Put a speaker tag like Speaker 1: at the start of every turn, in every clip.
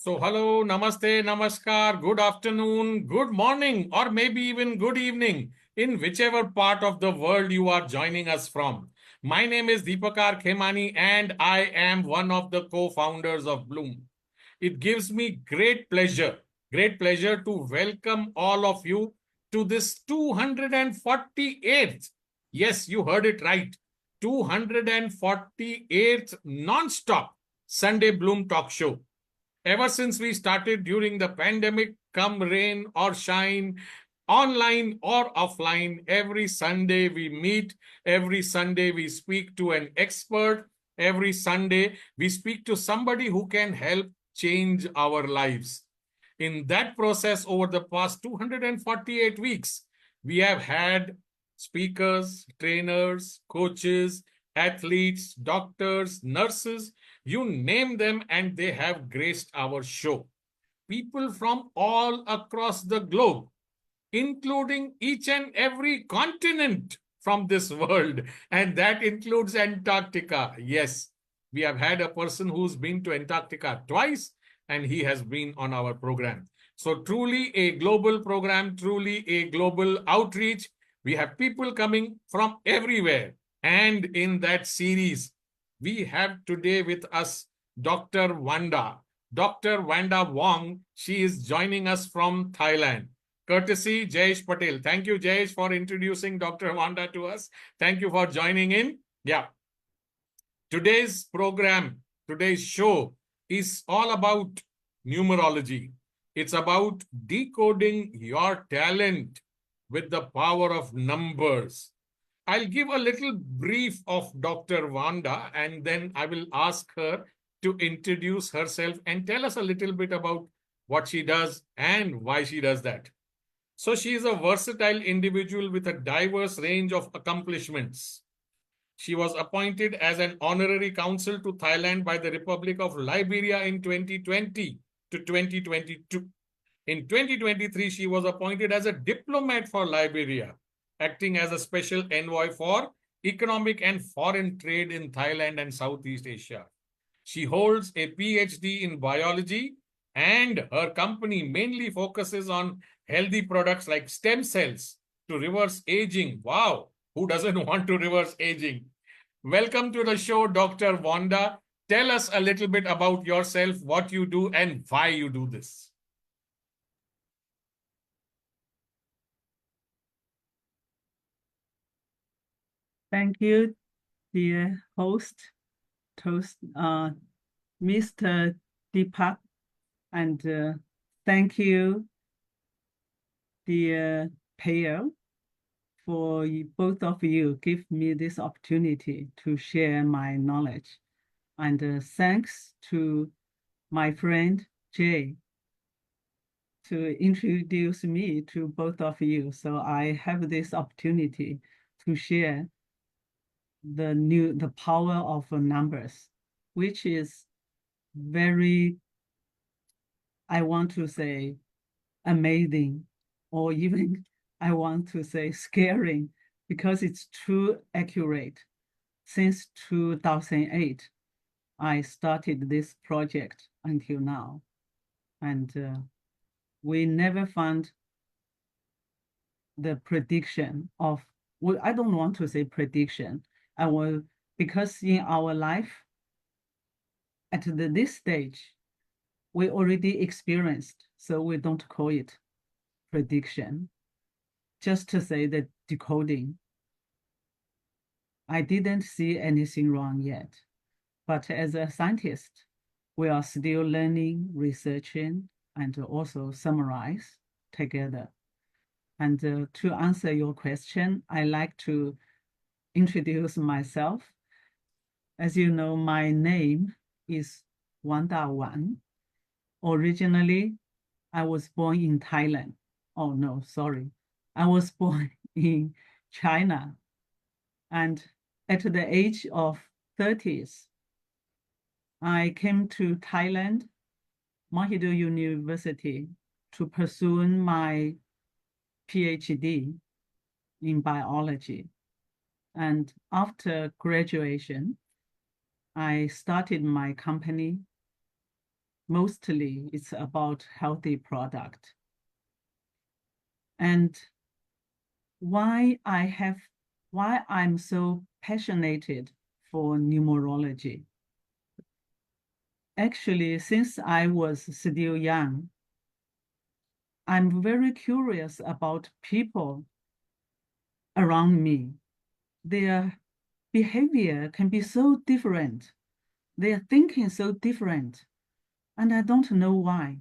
Speaker 1: So, hello, namaste, namaskar, good afternoon, good morning, or maybe even good evening, in whichever part of the world you are joining us from. My name is Deepakar Khemani, and I am one of the co founders of Bloom. It gives me great pleasure to welcome all of you to this 248th. Yes, you heard it right. 248th non-stop Sunday Bloom Talk Show. Ever since we started during the pandemic, come rain or shine, online or offline, every Sunday we meet, every Sunday we speak to an expert, every Sunday we speak to somebody who can help change our lives. In that process, over the past 248 weeks, we have had speakers, trainers, coaches, athletes, doctors, nurses, you name them, and they have graced our show. People from all across the globe, including each and every continent from this world, and that includes Antarctica. Yes, we have had a person who's been to Antarctica twice, and he has been on our program. So, truly a global program, truly a global outreach. We have people coming from everywhere. And in that series, we have today with us Dr. Wanda. Dr. Wanda Wong, she is joining us from Thailand. Courtesy Jayesh Patel. Thank you, Jayesh, for introducing Dr. Wanda to us. Thank you for joining in. Yeah. Today's program, today's show is all about numerology. It's about decoding your talent with the power of numbers. I'll give a little brief of Dr. Wanda and then I will ask her to introduce herself and tell us a little bit about what she does and why she does that. So she is a versatile individual with a diverse range of accomplishments. She was appointed as an honorary consul to Thailand by the Republic of Liberia in 2020 to 2022. In 2023, she was appointed as a diplomat for Liberia, acting as a special envoy for economic and foreign trade in Thailand and Southeast Asia. She holds a PhD in biology, and her company mainly focuses on healthy products like stem cells to reverse aging. Wow, who doesn't want to reverse aging? Welcome to the show, Dr. Wanda. Tell us a little bit about yourself, what you do, and why you do this.
Speaker 2: Thank you, dear Mr. Deepak, and thank you, dear Pale, for both of you give me this opportunity to share my knowledge. And thanks to my friend Jay to introduce me to both of you. So I have this opportunity to share the power of numbers, which is very, I want to say, amazing, or even I want to say scary, because it's too accurate. Since 2008, I started this project until now, and we never found the prediction of, well, I don't want to say prediction. I will, because in our life, at this stage, we already experienced, so we don't call it prediction. Just to say that decoding, I didn't see anything wrong yet. But as a scientist, we are still learning, researching, and also summarize together. And to answer your question, I like to introduce myself. As you know, my name is Wanda Wan. Originally, I was born in Thailand. Oh, no, sorry. I was born in China. And at the age of 30s, I came to Thailand, Mahidol University, to pursue my PhD in biology. And after graduation, I started my company mostly it's about healthy product. And why I'm so passionate for numerology. Actually, since I was still young, I'm very curious about people around me. Their behavior can be so different. Their thinking so different. And I don't know why.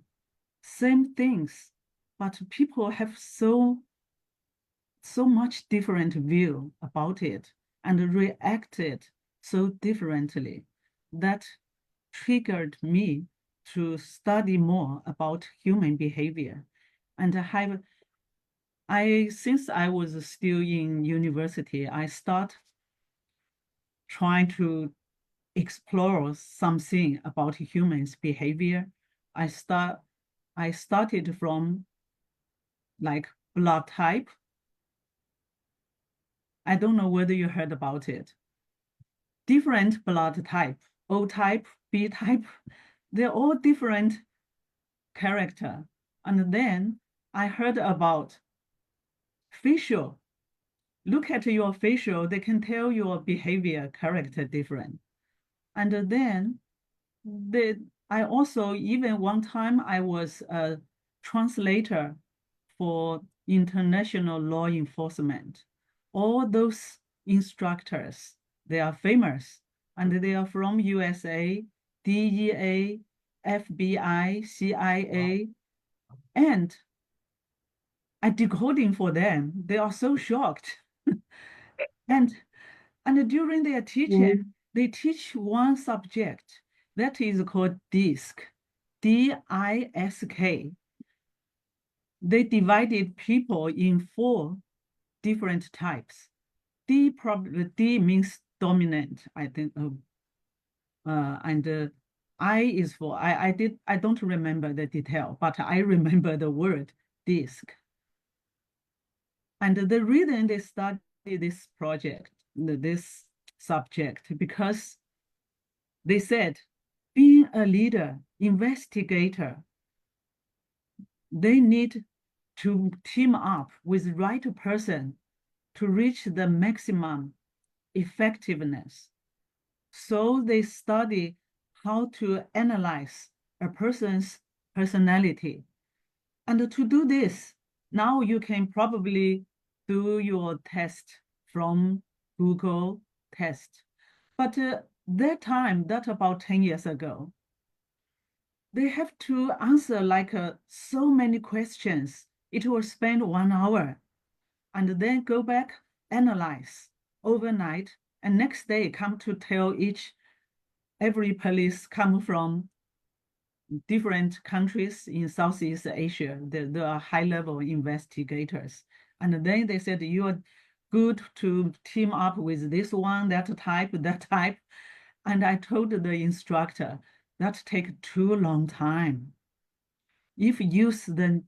Speaker 2: Same things, but people have so much different view about it and reacted so differently. That triggered me to study more about human behavior. And since I was still in university, I start trying to explore something about humans' behavior. I started from like blood type. I don't know whether you heard about it. Different blood type, O type, B type, they're all different character. And then I heard about facial. Look at your facial, they can tell your behavior character different. And then I also, even one time I was a translator for international law enforcement. All those instructors, they are famous and they are from USA, DEA, FBI, CIA, and I decoding for them. They are so shocked. And during their teaching, they teach one subject that is called DISC, DISK. They divided people in 4 different types. D means dominant, I think, and I is for I don't remember the detail, but I remember the word DISC. And the reason they study this project, this subject, because they said being a leader, investigator, they need to team up with right person to reach the maximum effectiveness. So they study how to analyze a person's personality. And to do this, now you can probably do your test from Google test. But that time, that about 10 years ago, they have to answer like so many questions. It will spend 1 hour and then go back, analyze overnight, and next day come to tell every police come from different countries in Southeast Asia. There are high-level investigators. And then they said, you are good to team up with this one, that type, that type. And I told the instructor, that take too long time. If you use the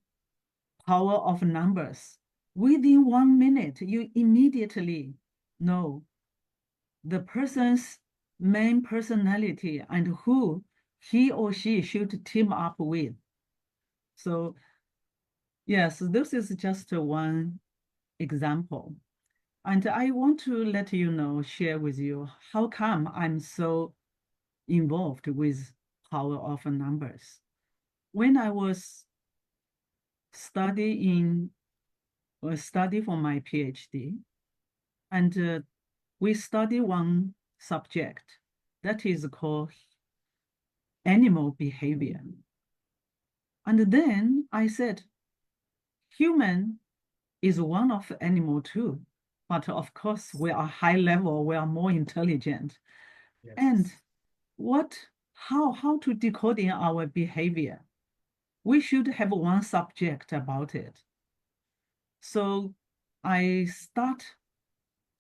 Speaker 2: power of numbers, within 1 minute, you immediately know the person's main personality and who he or she should team up with. So yes, this is just one example. And I want to let you know, share with you, how come I'm so involved with power of numbers. When I was study for my PhD, and we study one subject that is called animal behavior. And then I said, human is one of animal too, but of course we are high level, we are more intelligent. Yes. And how to decoding our behavior? We should have one subject about it. So I start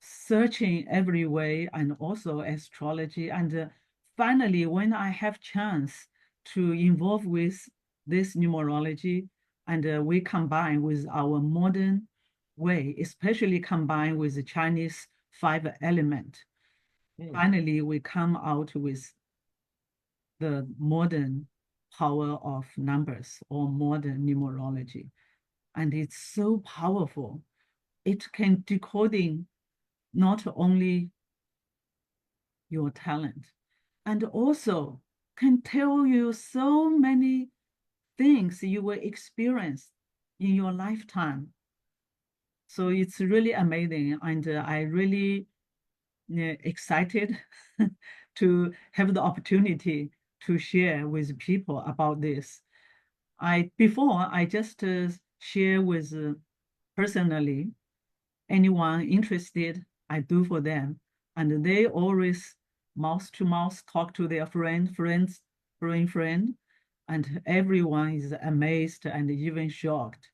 Speaker 2: searching every way and also astrology. And finally, when I have chance to involve with this numerology, and we combine with our modern way, especially combine with the Chinese 5 element. Finally, we come out with the modern power of numbers or modern numerology. And it's so powerful. It can decoding not only your talent, and also can tell you so many things you will experience in your lifetime. So it's really amazing, and I really excited to have the opportunity to share with people about this. I just share with personally anyone interested, I do for them. And they always mouth to mouth talk to their friends, friend, and everyone is amazed and even shocked.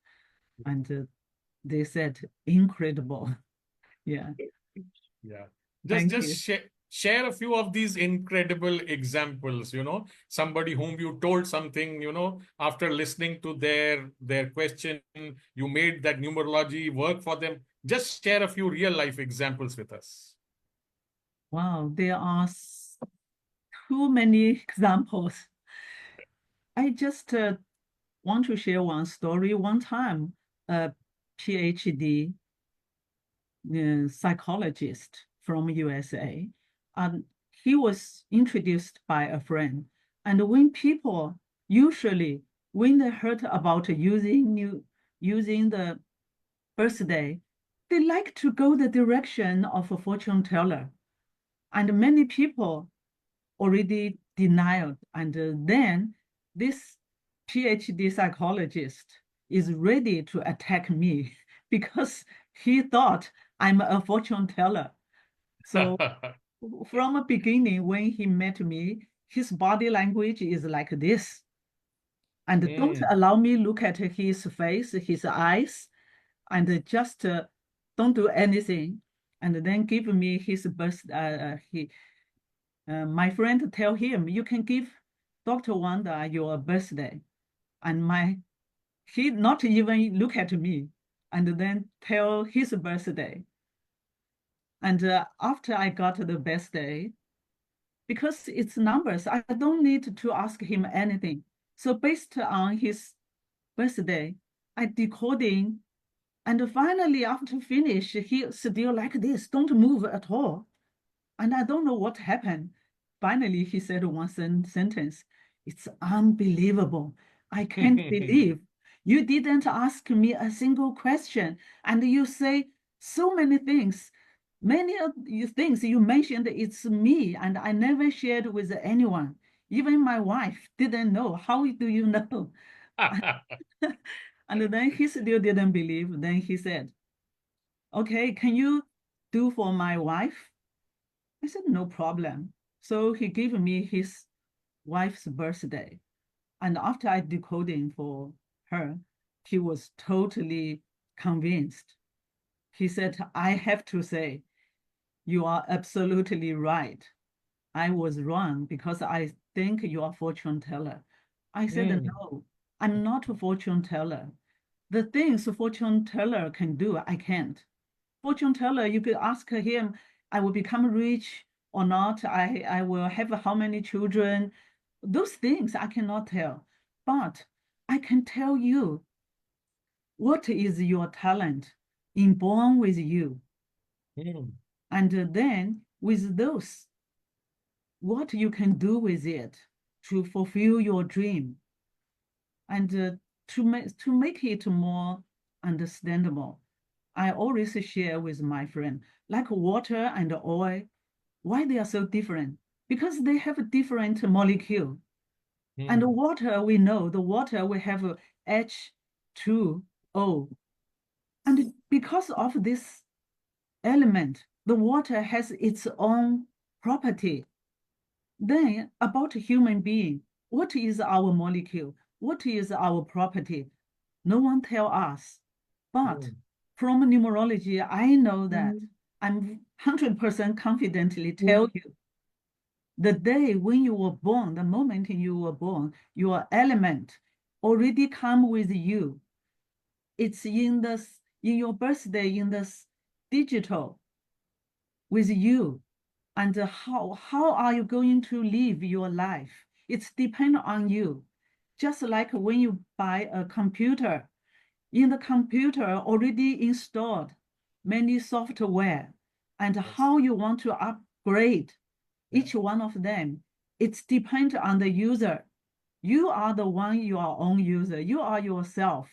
Speaker 2: And they said, incredible. Yeah,
Speaker 1: Yeah.
Speaker 2: thank
Speaker 1: Just
Speaker 2: you.
Speaker 1: share a few of these incredible examples, somebody whom you told something, after listening to their question, you made that numerology work for them. Just share a few real life examples with us.
Speaker 2: Wow, there are too many examples. I just want to share one story. One time, a PhD psychologist from USA, and he was introduced by a friend. And when people usually, when they heard about using the birthday, they like to go the direction of a fortune teller. And many people already denied. And then this PhD psychologist is ready to attack me because he thought I'm a fortune teller. So from the beginning, when he met me, his body language is like this. And don't
Speaker 1: Mm.
Speaker 2: allow me look at his face, his eyes, and just don't do anything. And then give me his birth, my friend tell him, you can give Dr. Wanda your birthday. And he not even look at me and then tell his birthday. And after I got the birthday, because it's numbers, I don't need to ask him anything. So based on his birthday, I decoding, and finally after finish, he still like this, don't move at all. And I don't know what happened. Finally, he said one sentence. It's unbelievable. I can't believe you didn't ask me a single question. And you say so many things. Many of the things you mentioned, it's me, and I never shared with anyone. Even my wife didn't know. How do you know? And then he still didn't believe. Then he said, okay, can you do for my wife? I said, no problem. So he gave me his wife's birthday. And after I decoding for her, he was totally convinced. He said, I have to say, you are absolutely right. I was wrong because I think you are a fortune teller. I said,
Speaker 1: Mm.
Speaker 2: no, I'm not a fortune teller. The things a fortune teller can do, I can't. Fortune teller, you could ask him, I will become rich or not. I will have how many children. Those things I cannot tell. But I can tell you what is your talent inborn with you.
Speaker 1: Mm.
Speaker 2: And then with those, what you can do with it to fulfill your dream and to make it more understandable. I always share with my friend, like water and oil, why they are so different? Because they have a different molecule. And
Speaker 1: Mm.
Speaker 2: water, we know the water we have a H2O. And because of this element, the water has its own property. Then about human being, what is our molecule? What is our property? No one tell us. But
Speaker 1: Mm.
Speaker 2: from numerology, I know that I'm 100% confidently tell you the day when you were born, the moment you were born, your element already come with you. It's in your birthday in this digital with you. And how are you going to live your life? It's depend on you. Just like when you buy a computer, in the computer already installed many software, and
Speaker 1: Yes.
Speaker 2: how you want to upgrade
Speaker 1: Yeah.
Speaker 2: each one of them, it's depend on the user. You are the one, your own user. You are yourself.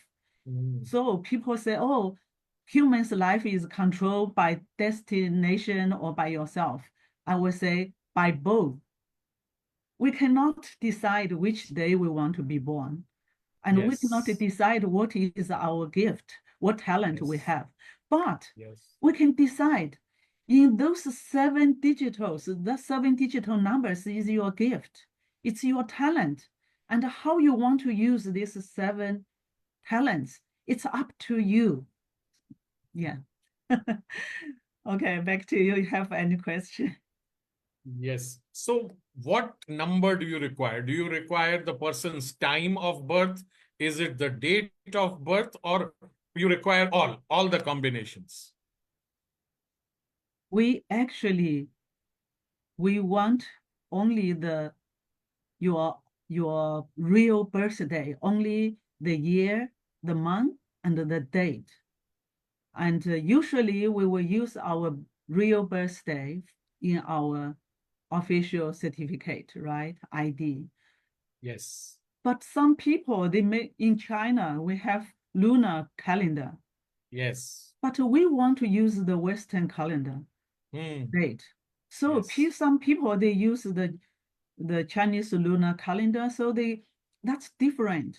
Speaker 1: Mm.
Speaker 2: So people say, oh, human's life is controlled by destination or by yourself. I would say by both. We cannot decide which day we want to be born. And we cannot
Speaker 1: Yes.
Speaker 2: decide what is our gift, what talent we
Speaker 1: Yes.
Speaker 2: have. But
Speaker 1: Yes.
Speaker 2: we can decide in those seven digitals, the seven digital numbers is your gift. It's your talent. And how you want to use these seven talents, it's up to you. Yeah. Okay, back to you. You have any question?
Speaker 1: Yes. So, what number do you require? Do you require the person's time of birth? Is it the date of birth, or you require all the combinations?
Speaker 2: We actually we want only your real birthday, only the year, the month, and the date. And usually we will use our real birthday in our official certificate, right? ID.
Speaker 1: Yes.
Speaker 2: But some people, they may, in China, we have lunar calendar,
Speaker 1: Yes.
Speaker 2: but we want to use the Western calendar
Speaker 1: Hmm.
Speaker 2: date. So
Speaker 1: Yes.
Speaker 2: some people, they use the Chinese lunar calendar, so that's different.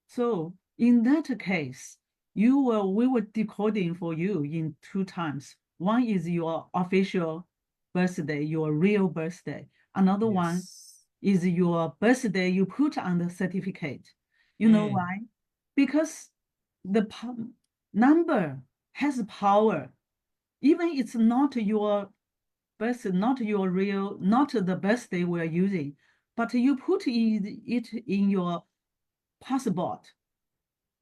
Speaker 2: So in that case, we will decoding for you in two times. One is your official birthday, your real birthday. Another one
Speaker 1: Yes.
Speaker 2: is your birthday you put on the certificate. You know
Speaker 1: Hmm.
Speaker 2: why? Because the number has power. Even it's not your birthday, not your real, not the birthday we're using, but you put it in your passport.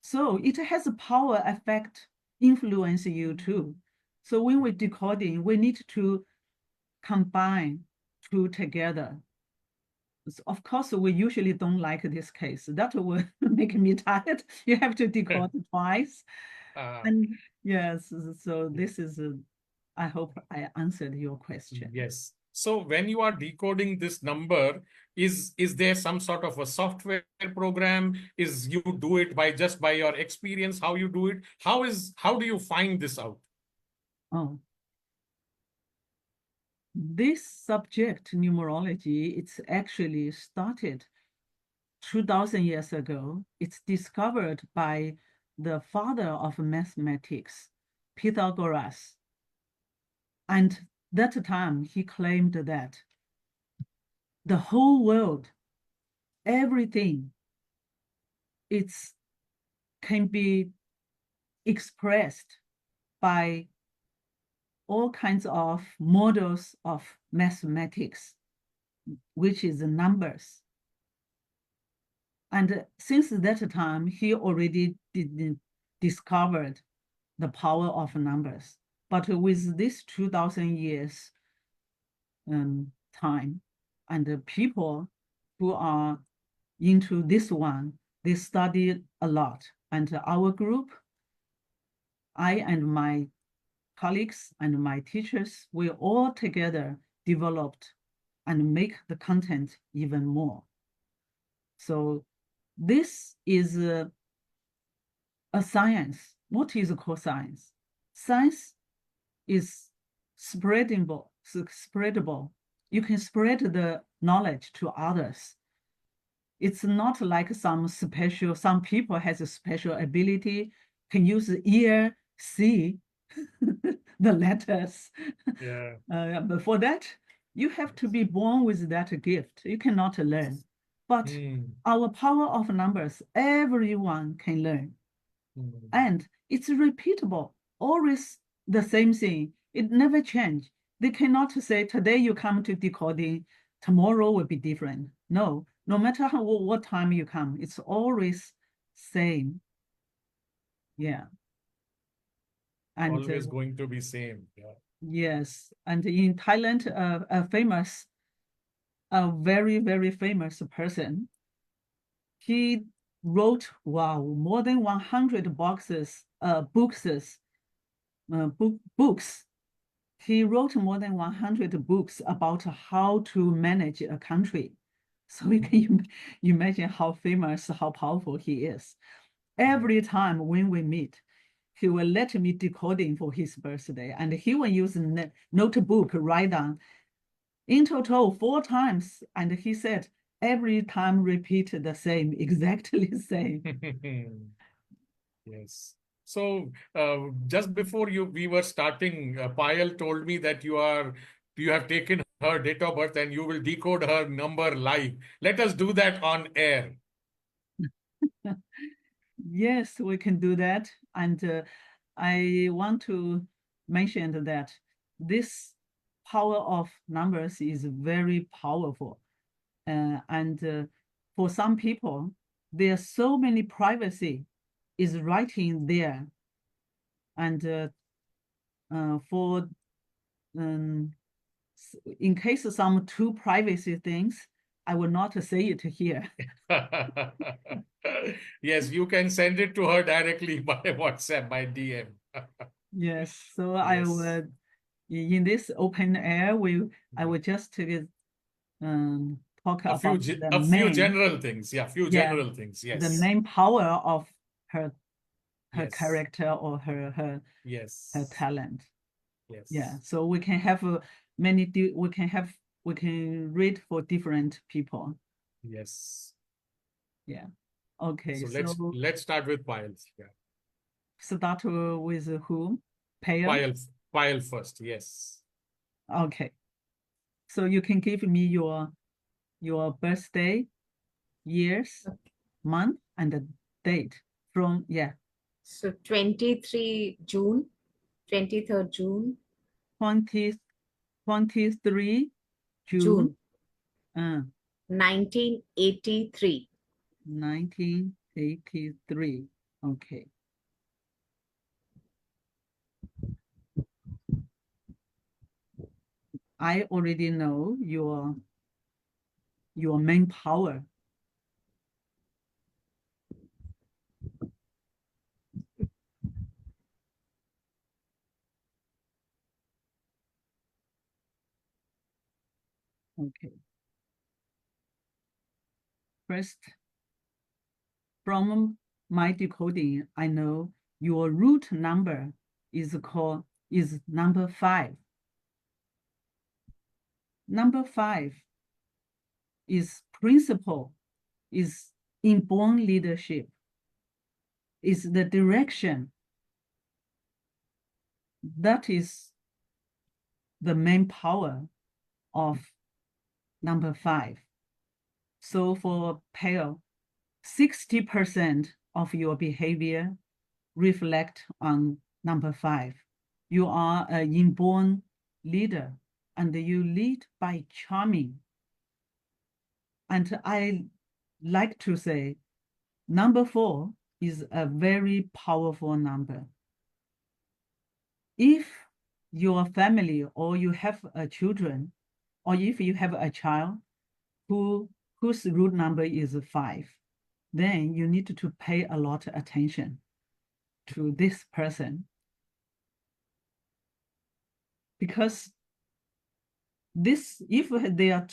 Speaker 2: So it has a power effect, influence you too. So when we're decoding, we need to combine two together. So of course, we usually don't like this case. That will make me tired. You have to decode twice.
Speaker 1: Uh,
Speaker 2: And yes, so this is, I hope I answered your question.
Speaker 1: yes. So when you are decoding this number, is there some sort of a software program? Is you do it by just by your experience, how you do it? How do you find this out?
Speaker 2: Oh, this subject, numerology, it's actually started 2000 years ago. It's discovered by the father of mathematics, Pythagoras. And that time he claimed that the whole world, everything, it's can be expressed by all kinds of models of mathematics, which is the numbers. And since that time, he already discovered the power of numbers. But with this 2000 years time, and the people who are into this one, they study a lot. And our group, I and my colleagues and my teachers, we all together developed and make the content even more. So this is a science. What is called science? Science is spreadable. You can spread the knowledge to others. It's not like some people has a special ability, can use ear, see the letters.
Speaker 1: Yeah.
Speaker 2: But for that, you have to be born with that gift. You cannot learn. But
Speaker 1: Hmm.
Speaker 2: our power of numbers, everyone can learn.
Speaker 1: Hmm.
Speaker 2: And it's repeatable, always the same thing. It never change. They cannot say today you come to decoding, tomorrow will be different. No, no matter what time you come, it's always same. Yeah. And
Speaker 1: Always going to be same. Yeah.
Speaker 2: yes, and in Thailand, a very, very famous person, He wrote, wow, more than 100 books. He wrote more than 100 books about how to manage a country. So you can imagine how famous, how powerful he is. Every time when we meet, he will let me decoding for his birthday, and he will use a notebook, write down in total 4 times. And he said, every time repeat the same, exactly the same.
Speaker 1: Yes. So just before we were starting, Payal told me that you have taken her date of birth and you will decode her number live. Let us do that on air.
Speaker 2: Yes, we can do that. And I want to mention that this power of numbers is very powerful. And for some people, there's so many privacy is writing there. And for in case of some too privacy things, I will not say it here.
Speaker 1: Yes, you can send it to her directly by WhatsApp, by DM.
Speaker 2: Yes, so I
Speaker 1: Yes.
Speaker 2: would in this open air, I will just talk about the
Speaker 1: A few
Speaker 2: main,
Speaker 1: general things. Yeah, few
Speaker 2: yeah,
Speaker 1: general things.
Speaker 2: the
Speaker 1: Yes.
Speaker 2: main power of her
Speaker 1: Yes.
Speaker 2: character or her
Speaker 1: Yes.
Speaker 2: talent. Yeah,
Speaker 1: Yes.
Speaker 2: so we can have we can read for different people.
Speaker 1: Yes.
Speaker 2: Yeah. Okay,
Speaker 1: So
Speaker 2: so
Speaker 1: let's start with Payal. Yeah.
Speaker 2: start with who? Pale.
Speaker 1: Payal first. Yes.
Speaker 2: Okay. So you can give me your birthday, years, month, and the date from, yeah,
Speaker 3: So 23 June, 23rd June,
Speaker 2: 20, 23 June,
Speaker 3: June
Speaker 2: uh,
Speaker 3: 1983.
Speaker 2: 1983. Okay. I already know your main power. Okay. First, from my decoding, I know your root number is number 5. Number 5 is principle, is inborn leadership, is the direction. That is the main power of number 5. So for Pale, 60% of your behavior reflect on number 5. You are an inborn leader and you lead by charming. And I like to say, number 4 is a very powerful number. If your family or you have a children, or if you have a child whose root number is 5, then you need to pay a lot of attention to this person. Because if they are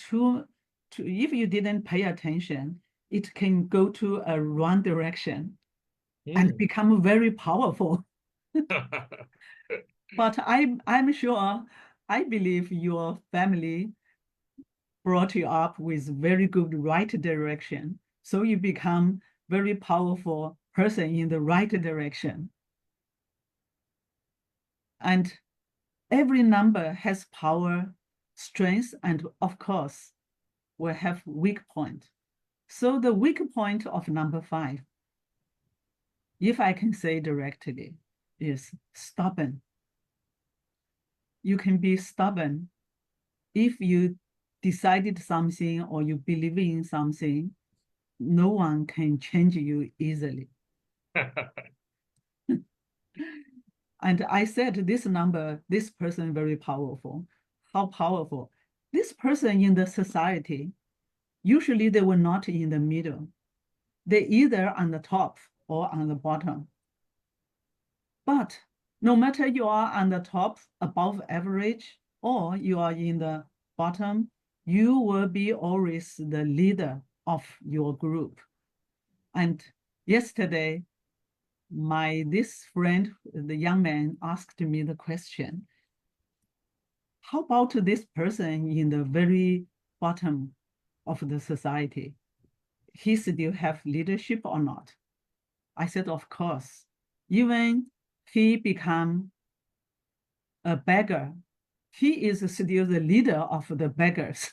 Speaker 2: if you didn't pay attention, it can go to a wrong direction and become very powerful. But I'm sure, I believe your family brought you up with very good right direction. So you become very powerful person in the right direction. And every number has power, strength, and of course, will have weak point. So the weak point of number 5, if I can say directly, is stubborn. You can be stubborn if you decided something or you believe in something. No one can change you easily. And I said this number, this person very powerful. How powerful? This person in the society, usually they were not in the middle. they're either on the top or on the bottom. But no matter you are on the top, above average, or you are in the bottom, you will be always the leader of your group. And yesterday, this friend, the young man, asked me the question, how about this person in the very bottom of the society? He still have leadership or not? I said, of course. Even he become a beggar, he is still the leader of the beggars.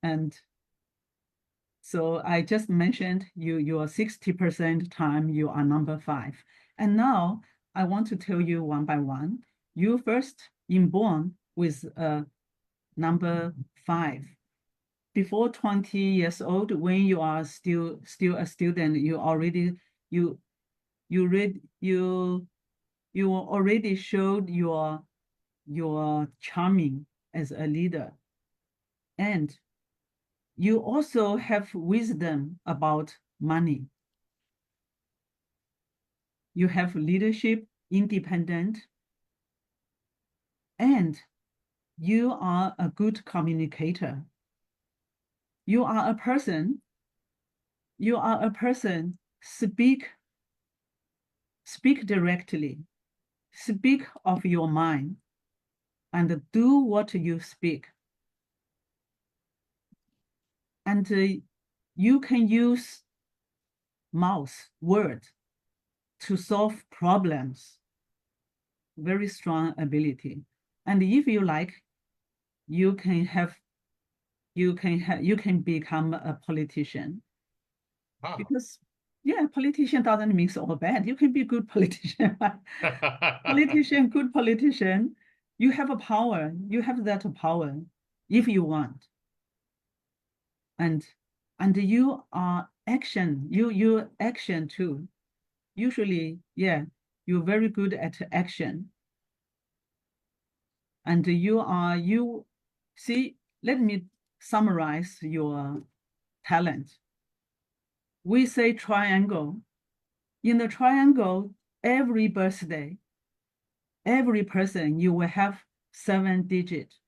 Speaker 2: And so I just mentioned you are 60% time, you are number 5. And now I want to tell you one by one. You first inborn with number 5. Before 20 years old, when you are still a student, you already showed your charming as a leader. And you also have wisdom about money. You have leadership, independent, and you are a good communicator. You are a person, speak directly, speak of your mind, and do what you speak. And you can use mouth, word, to solve problems. Very strong ability. And if you like, you can become a politician.
Speaker 1: Wow.
Speaker 2: Because politician doesn't mean all bad. You can be a good politician. Good politician, you have a power. You have that power if you want. And you are action. You action too. Usually, you're very good at action. And let me summarize your talent. We say triangle. In the triangle, every birthday, every person, you will have 7 digits.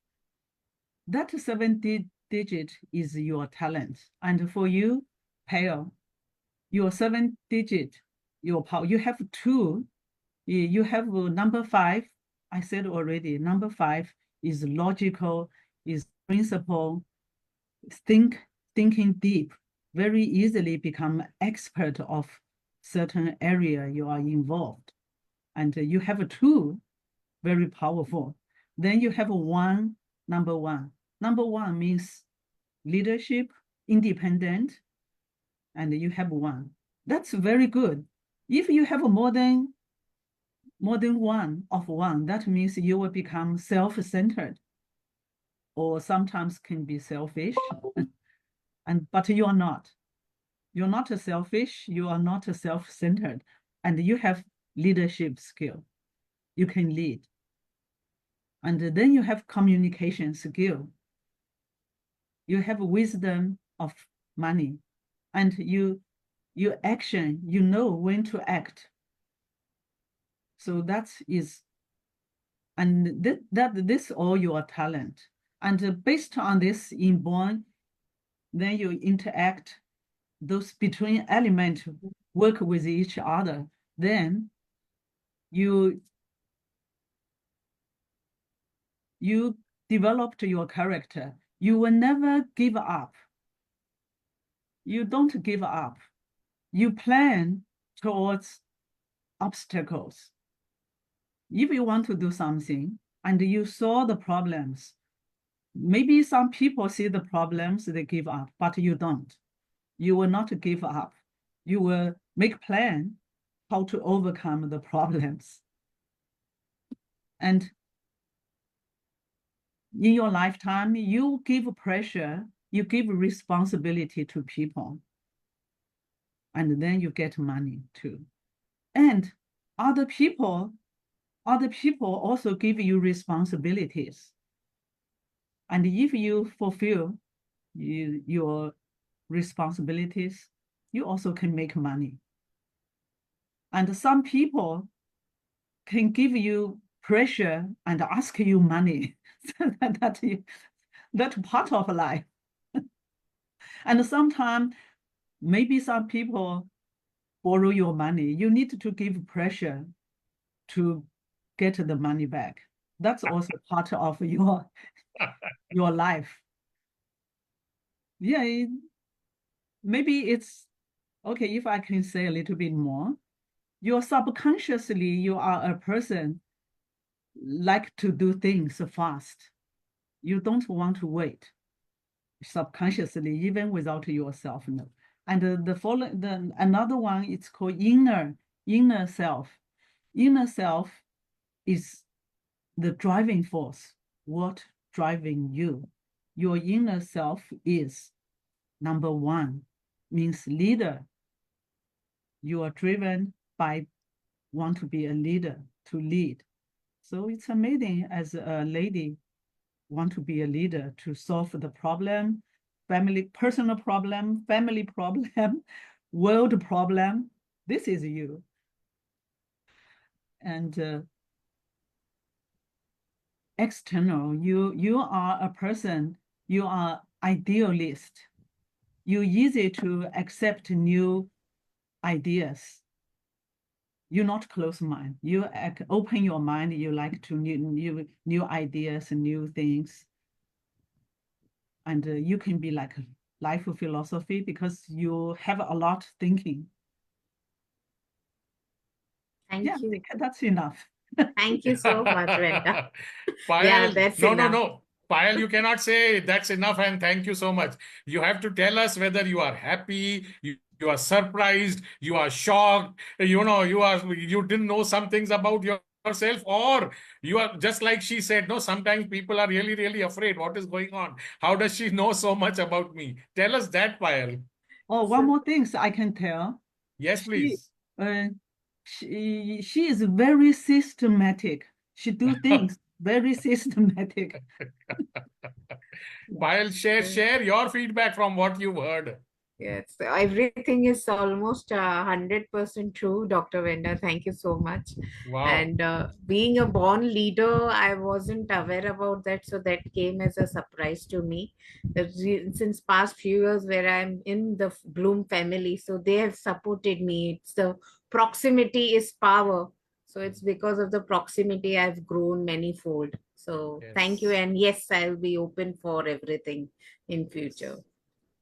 Speaker 2: That 7 digit is your talent. And for you, Pale, your 7 digit, your power, you have 2. You have number 5. I said already, number 5 is logical, is principle, thinking deep, very easily become expert of certain area you are involved. And you have a 2, very powerful. Then you have number 1. Number 1 means leadership, independent, and you have 1. That's very good. If you have more than 1, that means you will become self-centered, or sometimes can be selfish. But you are not. You're not selfish. You are not self-centered, and you have leadership skill. You can lead. And then you have communication skill. You have wisdom of money, and you action. You know when to act. So this all your talent. And based on this inborn, then you interact, those between elements work with each other. Then you developed your character. You will never give up. You don't give up. You plan towards obstacles. If you want to do something and you saw the problems, maybe some people see the problems, they give up, but you don't. You will not give up. You will make plan how to overcome the problems. And in your lifetime, you give pressure, you give responsibility to people, and then you get money too. And other people also give you responsibilities. And if you fulfill your responsibilities, you also can make money. And some people can give you pressure and ask you money. That's part of life. And sometimes maybe some people borrow your money. You need to give pressure to get the money back. That's also part of your life. Yeah, maybe it's okay if I can say a little bit more. You're subconsciously, you are a person like to do things fast. You don't want to wait subconsciously, even without yourself know. And another one, it's called inner self. Inner self is the driving force. What driving you? Your inner self is number one, means leader. You are driven by want to be a leader, to lead. So it's amazing as a lady want to be a leader to solve the problem, personal problem, family problem, world problem. This is you. And external, you are a person, you are idealist. You easy to accept new ideas. You're not close mind. You open your mind. You like to new ideas and new things. And you can be like life philosophy because you have a lot thinking.
Speaker 3: Thank
Speaker 2: Yeah,
Speaker 3: you.
Speaker 2: that's enough.
Speaker 3: Thank you so much, Wanda.
Speaker 1: Payal,
Speaker 3: Yeah, that's
Speaker 1: no,
Speaker 3: enough.
Speaker 1: no. Payal, you cannot say that's enough and thank you so much. You have to tell us whether you are happy, you are surprised, you are shocked, you didn't know some things about yourself, or you are just like she said, no, sometimes people are really, really afraid. What is going on? How does she know so much about me? Tell us that, Payal.
Speaker 2: Oh, one more thing I can tell.
Speaker 1: Yes,
Speaker 2: She,
Speaker 1: please.
Speaker 2: uh, she is very systematic. She do things very systematic.
Speaker 1: Payal, share your feedback from what you've heard.
Speaker 3: Yes, everything is almost 100% true, Dr. Wenda. Thank you so much.
Speaker 1: Wow.
Speaker 3: And being a born leader, I wasn't aware about that, so that came as a surprise to me. Since past few years, where I'm in the Bloom family, so they have supported me. It's the proximity is power. So it's because of the proximity I've grown manyfold. So thank you,
Speaker 1: Yes.
Speaker 3: and yes, I'll be open for everything in future.
Speaker 1: Yes.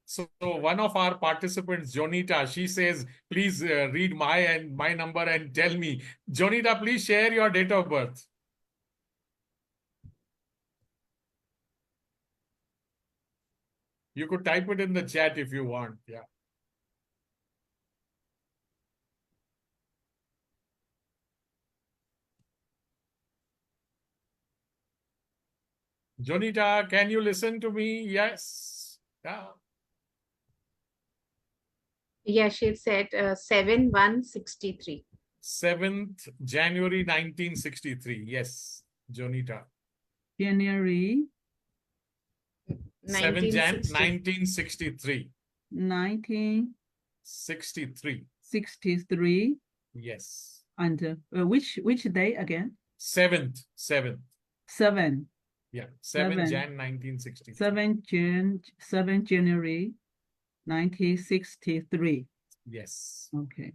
Speaker 1: So one of our participants, Jonita, she says, please read my number and tell me. Jonita, please share your date of birth. You could type it in the chat if you want. Yeah. Jonita, can you listen to me? Yes. Yeah.
Speaker 3: Yeah, she said 7/1/63.
Speaker 1: 7th January 1963. Yes, Jonita.
Speaker 2: January
Speaker 1: 7 Jan
Speaker 3: 1960.
Speaker 1: 1963.
Speaker 2: 1963.
Speaker 1: 63. Yes.
Speaker 2: And which day again?
Speaker 1: 7th. 7th.
Speaker 2: 7.
Speaker 1: Yeah. 7
Speaker 2: 7.
Speaker 1: Jan 1963.
Speaker 2: 7 January 1963.
Speaker 1: Yes.
Speaker 2: Okay.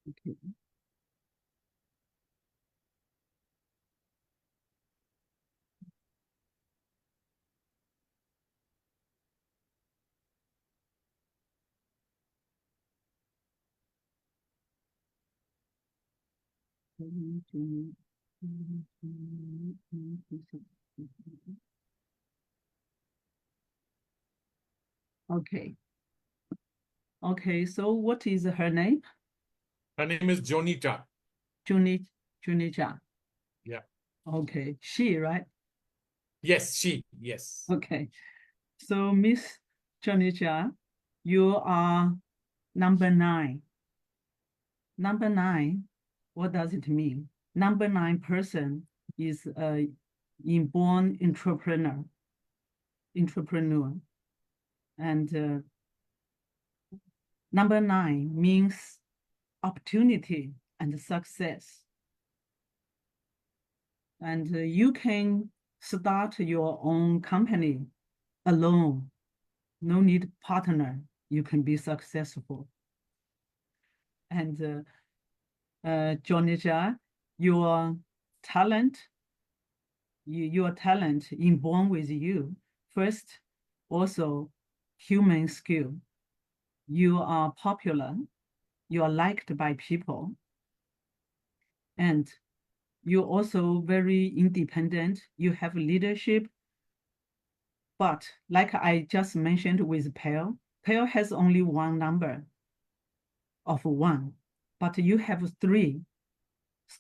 Speaker 2: Okay. Okay. Okay, so what is her name?
Speaker 1: Her name is Jonita.
Speaker 2: Junija.
Speaker 1: Yeah.
Speaker 2: Okay, she, right?
Speaker 1: Yes, she. Yes.
Speaker 2: Okay. So Miss Janisha, you are number 9. Number 9, what does it mean? Number 9 person is a inborn entrepreneur. And number 9 means opportunity and success. And you can start your own company alone. No need partner. You can be successful. And Jonija, your talent, your talent inborn with you. First, also human skill. You are popular. You are liked by people. And you're also very independent. You have leadership. But like I just mentioned with Pale has only one number of 1, but you have 3.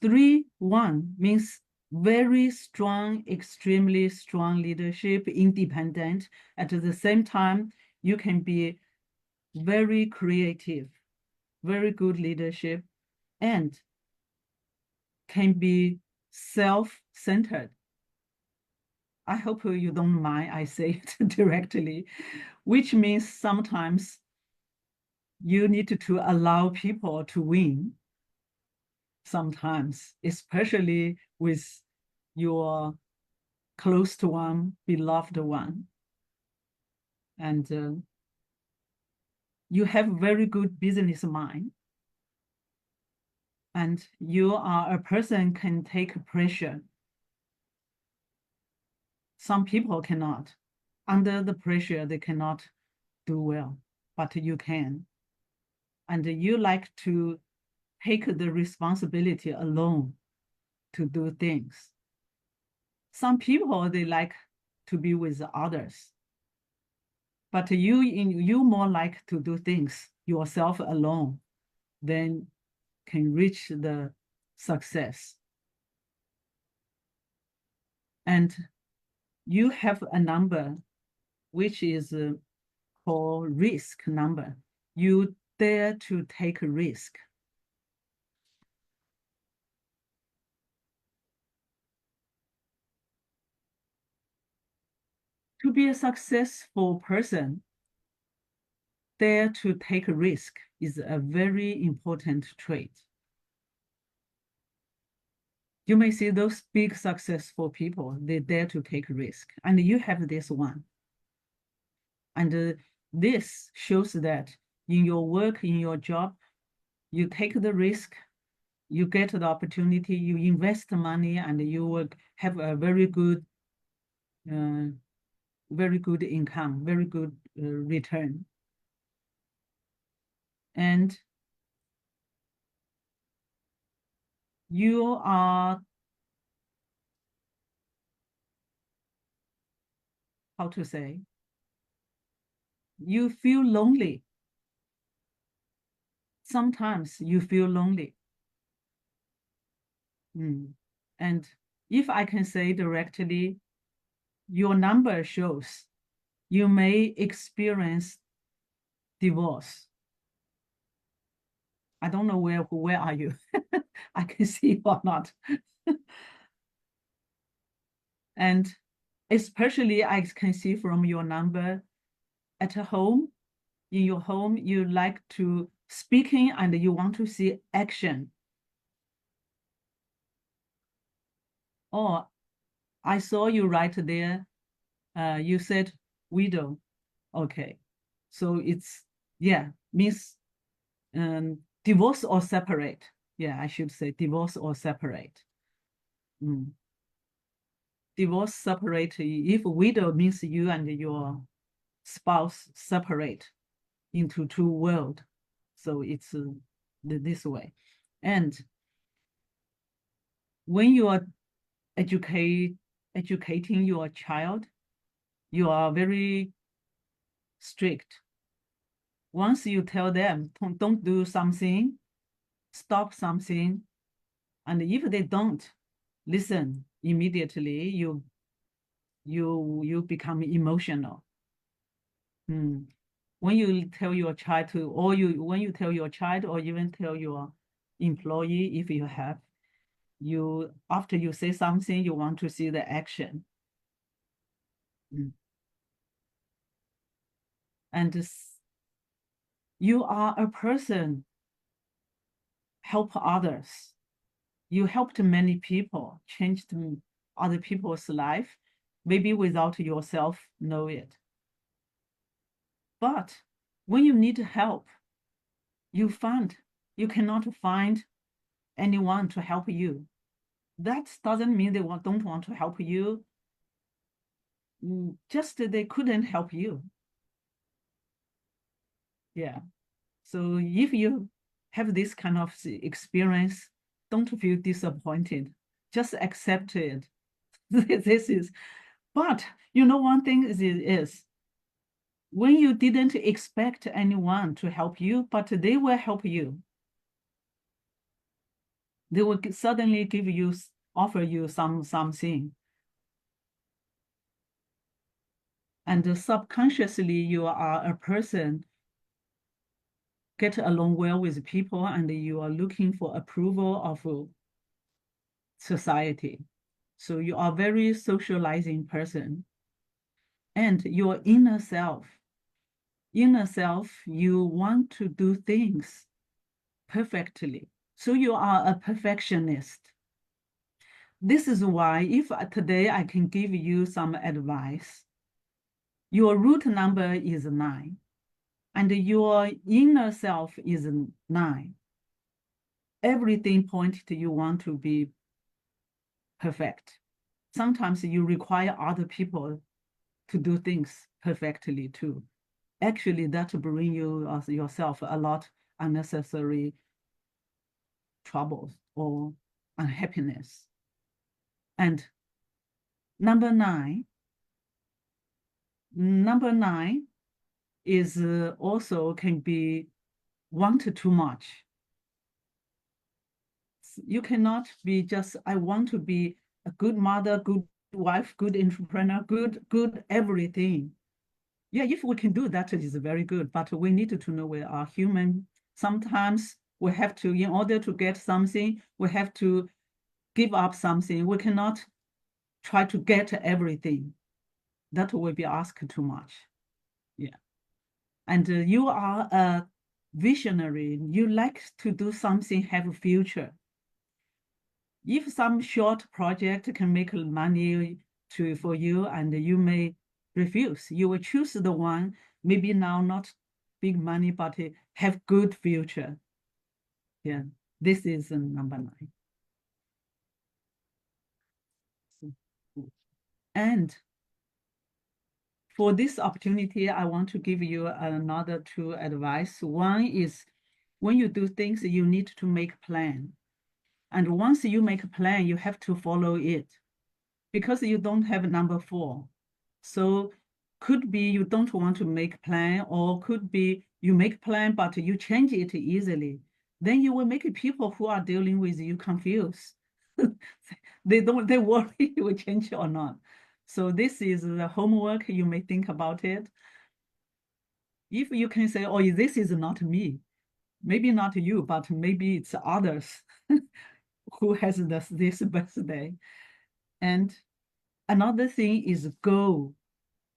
Speaker 2: 3, 1 means very strong, extremely strong leadership, independent. At the same time, you can be very creative, very good leadership, and can be self-centered. I hope you don't mind I say it directly, which means sometimes you need to allow people to win sometimes, especially with your close to one, beloved one. And you have very good business mind. And you are a person can take pressure. Some people cannot. Under the pressure, they cannot do well, but you can. And you like to take the responsibility alone to do things. Some people, they like to be with others. But you more like to do things yourself alone, then can reach the success. And you have a number which is called risk number. You dare to take a risk. To be a successful person, dare to take a risk is a very important trait. You may see those big successful people, they dare to take risk, and you have this one. And this shows that in your work, in your job, you take the risk, you get the opportunity, you invest money, and you will have a very good income, very good return. And you are, how to say, you feel lonely. Sometimes you feel lonely. And if I can say directly, your number shows you may experience divorce. I don't know where are you? I can see or not. And especially I can see from your number at home, in your home, you like to speaking and you want to see action. Oh, I saw you right there. You said widow. Okay. So it's, yeah, means divorce or separate. Yeah, I should say divorce or separate. Divorce, separate. If widow means you and your spouse separate into 2 worlds. So it's this way. And when you are educating your child, you are very strict. Once you tell them, don't do something, stop something, and if they don't listen immediately, you you become emotional. When you tell your child to, or when you tell your child, or even tell your employee, if you have, after you say something, you want to see the action. And you are a person, help others. You helped many people, changed other people's life, maybe without yourself know it. But when you need help, you cannot find anyone to help you. That doesn't mean they don't want to help you. Just they couldn't help you. Yeah. So if you have this kind of experience, don't feel disappointed. Just accept it. This is, but one thing is when you didn't expect anyone to help you, but they will help you. They will suddenly offer you something. And subconsciously, you are a person, get along well with people, and you are looking for approval of society. So you are a very socializing person. And your inner self, you want to do things perfectly. So you are a perfectionist. This is why if today I can give you some advice, your root number is 9, and your inner self is 9. Everything points to you want to be perfect. Sometimes you require other people to do things perfectly too. Actually, that bring you yourself a lot unnecessary troubles or unhappiness. And number 9 is also can be want too much. You cannot be just, I want to be a good mother, good wife, good entrepreneur, good everything. Yeah, if we can do that, it is very good. But we need to know we are human. Sometimes we have to, in order to get something, we have to give up something. We cannot try to get everything. That will be asked too much. Yeah. And you are a visionary. You like to do something, have a future. If some short project can make money for you, and you may refuse, you will choose the one maybe now not big money, but have good future. Yeah, this is number 9. And for this opportunity, I want to give you another 2 advice. One is when you do things, you need to make a plan. And once you make a plan, you have to follow it, because you don't have number 4. So could be you don't want to make plan, or could be you make plan, but you change it easily. Then you will make people who are dealing with you confused. They worry you will change or not. So this is the homework. You may think about it. If you can say, oh, this is not me, maybe not you, but maybe it's others who has this birthday. And another thing is goal,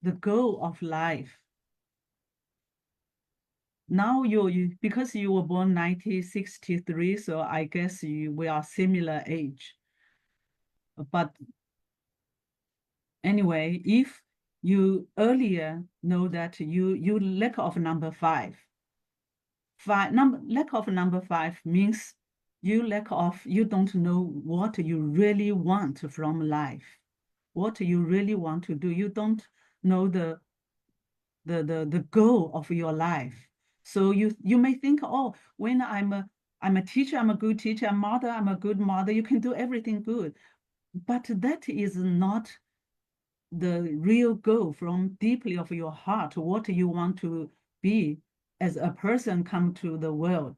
Speaker 2: the goal of life. Now because you were born 1963, so I guess we are similar age. But anyway, if you earlier know that you lack of number 5, lack of number 5 means you don't know what you really want from life, what you really want to do. You don't know the goal of your life. So you may think, oh, when I'm a teacher, I'm a good teacher, a mother, I'm a good mother, you can do everything good. But that is not the real goal from deeply of your heart, what you want to be as a person come to the world.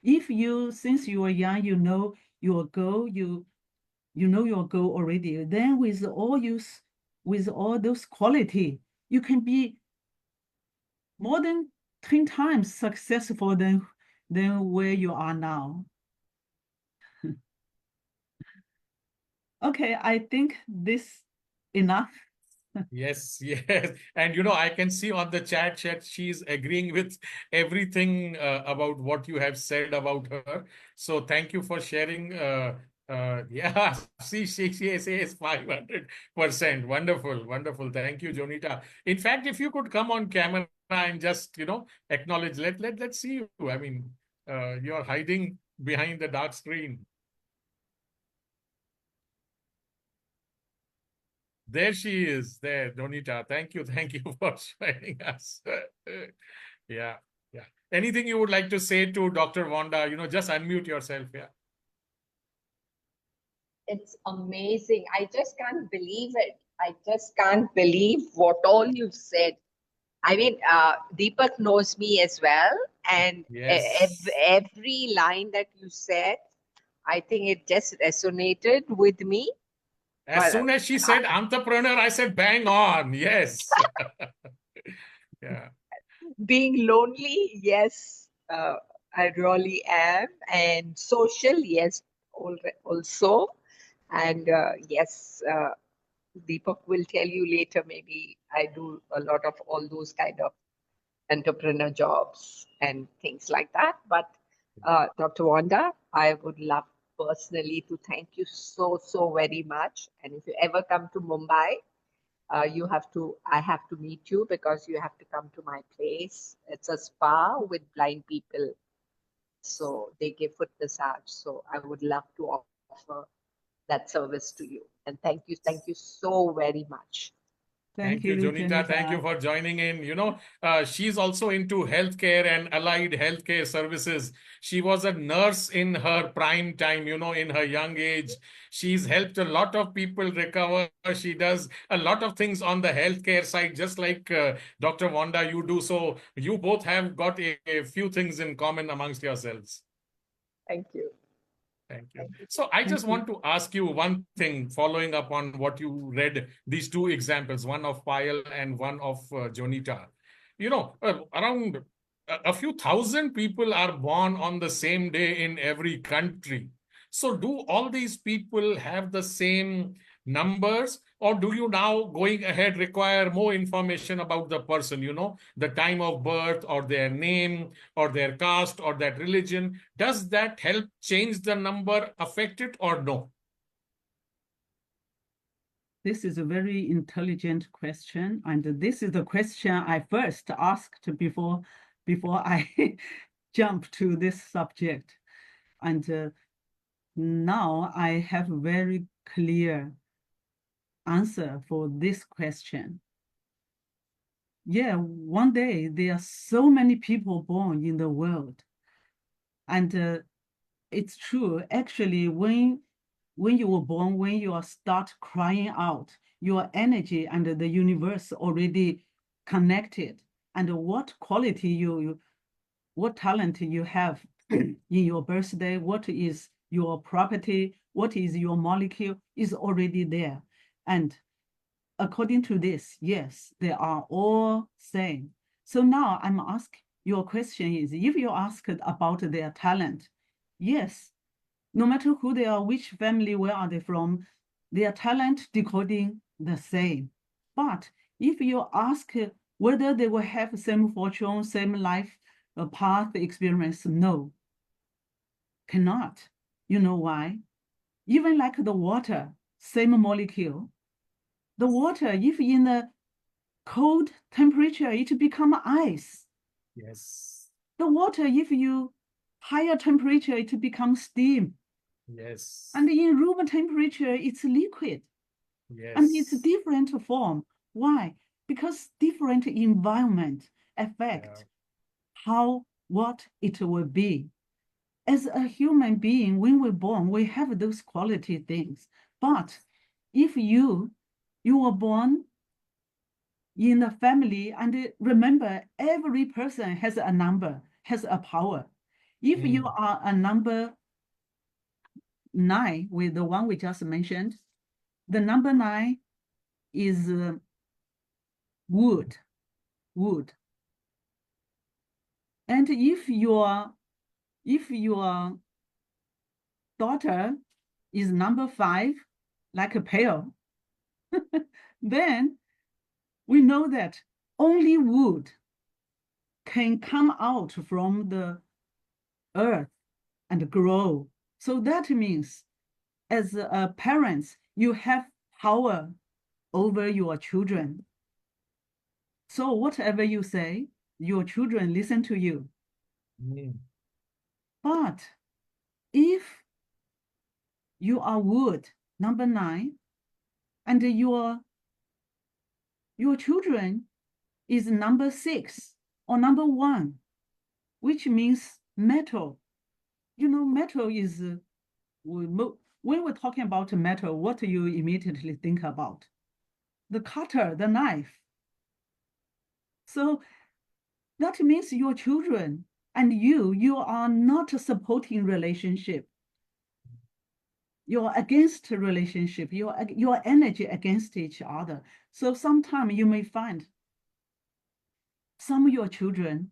Speaker 2: If since you are young, you know your goal, you know your goal already, then with all with all those quality, you can be more than 10 times successful than where you are now. Okay, I think this enough.
Speaker 1: Yes, yes. And I can see on the chat she's agreeing with everything about what you have said about her. So thank you for sharing. Yeah, see, she says 500%. Wonderful, wonderful. Thank you, Jonita. In fact, if you could come on camera and just, acknowledge, let's see you. I mean, you're hiding behind the dark screen. There she is, there, Donita. Thank you for joining us. Yeah, yeah. Anything you would like to say to Dr. Wanda? Just unmute yourself. Yeah.
Speaker 4: It's amazing. I just can't believe it. I just can't believe what all you've said. I mean, Deepak knows me as well, and
Speaker 1: Yes.
Speaker 4: every line that you said, I think it just resonated with me.
Speaker 1: As
Speaker 4: But
Speaker 1: soon as she said entrepreneur, I said bang on. Yes. Yeah.
Speaker 4: being lonely, yes, I really am, and social, yes, also, and yes, Deepak will tell you later. Maybe I do a lot of all those kind of entrepreneur jobs and things like that. But Dr. Wanda, I would love personally to thank you so very much. And if you ever come to Mumbai, I have to meet you because you have to come to my place. It's a spa with blind people. So they give foot massage. So I would love to offer that service to you. And thank you so very much.
Speaker 2: Thank
Speaker 1: Thank you,
Speaker 2: you,
Speaker 1: Jonita. Thank you
Speaker 2: Janita.
Speaker 1: for joining in. She's also into healthcare and allied healthcare services. She was a nurse in her prime time, in her young age. She's helped a lot of people recover. She does a lot of things on the healthcare side, just like Dr. Wanda, you do. So you both have got a few things in common amongst yourselves.
Speaker 4: Thank you.
Speaker 1: Thank you.
Speaker 4: Thank you.
Speaker 1: So I
Speaker 2: Thank
Speaker 1: just
Speaker 2: you.
Speaker 1: want to ask you one thing, following up on what you read, these two examples, one of Payal and one of Jonita. Around a few thousand people are born on the same day in every country. So do all these people have the same numbers, or do you now going ahead require more information about the person, the time of birth or their name or their caste or that religion? Does that help change the number, affect it, or no?
Speaker 2: This is a very intelligent question, and this is the question I first asked before I jump to this subject. And now I have a very clear answer for this question. Yeah, one day there are so many people born in the world, and it's true. Actually, when you were born, when you start crying out, your energy and the universe already connected, and what quality what talent you have in your birthday, what is your property, what is your molecule is already there. And according to this, yes, they are all same. So now I'm asking, your question is, if you asked about their talent, yes, no matter who they are, which family, where are they from, their talent decoding the same. But if you ask whether they will have same fortune, same life path experience, no, cannot. You know why? Even like the water, same molecule. The water, if in a cold temperature, it become ice.
Speaker 1: Yes.
Speaker 2: The water, if you higher temperature, it becomes steam.
Speaker 1: Yes.
Speaker 2: And in room temperature, it's liquid.
Speaker 1: Yes.
Speaker 2: And it's different form. Why? Because different environment affect what it will be. As a human being, when we're born, we have those quality things. But if you were born in a family, and remember, every person has a number, has a power. If you are a number 9 with the one we just mentioned, the number 9 is wood. And if your daughter is number 5, like a pail, then we know that only wood can come out from the earth and grow. So that means as parents, you have power over your children. So whatever you say, your children listen to you. But if you are wood, number 9, and your children is number 6 or number 1, which means metal. You know, metal is, when we're talking about metal, what do you immediately think about? The cutter, the knife. So that means your children and you are not supporting relationship. You're against relationship, your energy against each other. So sometimes you may find some of your children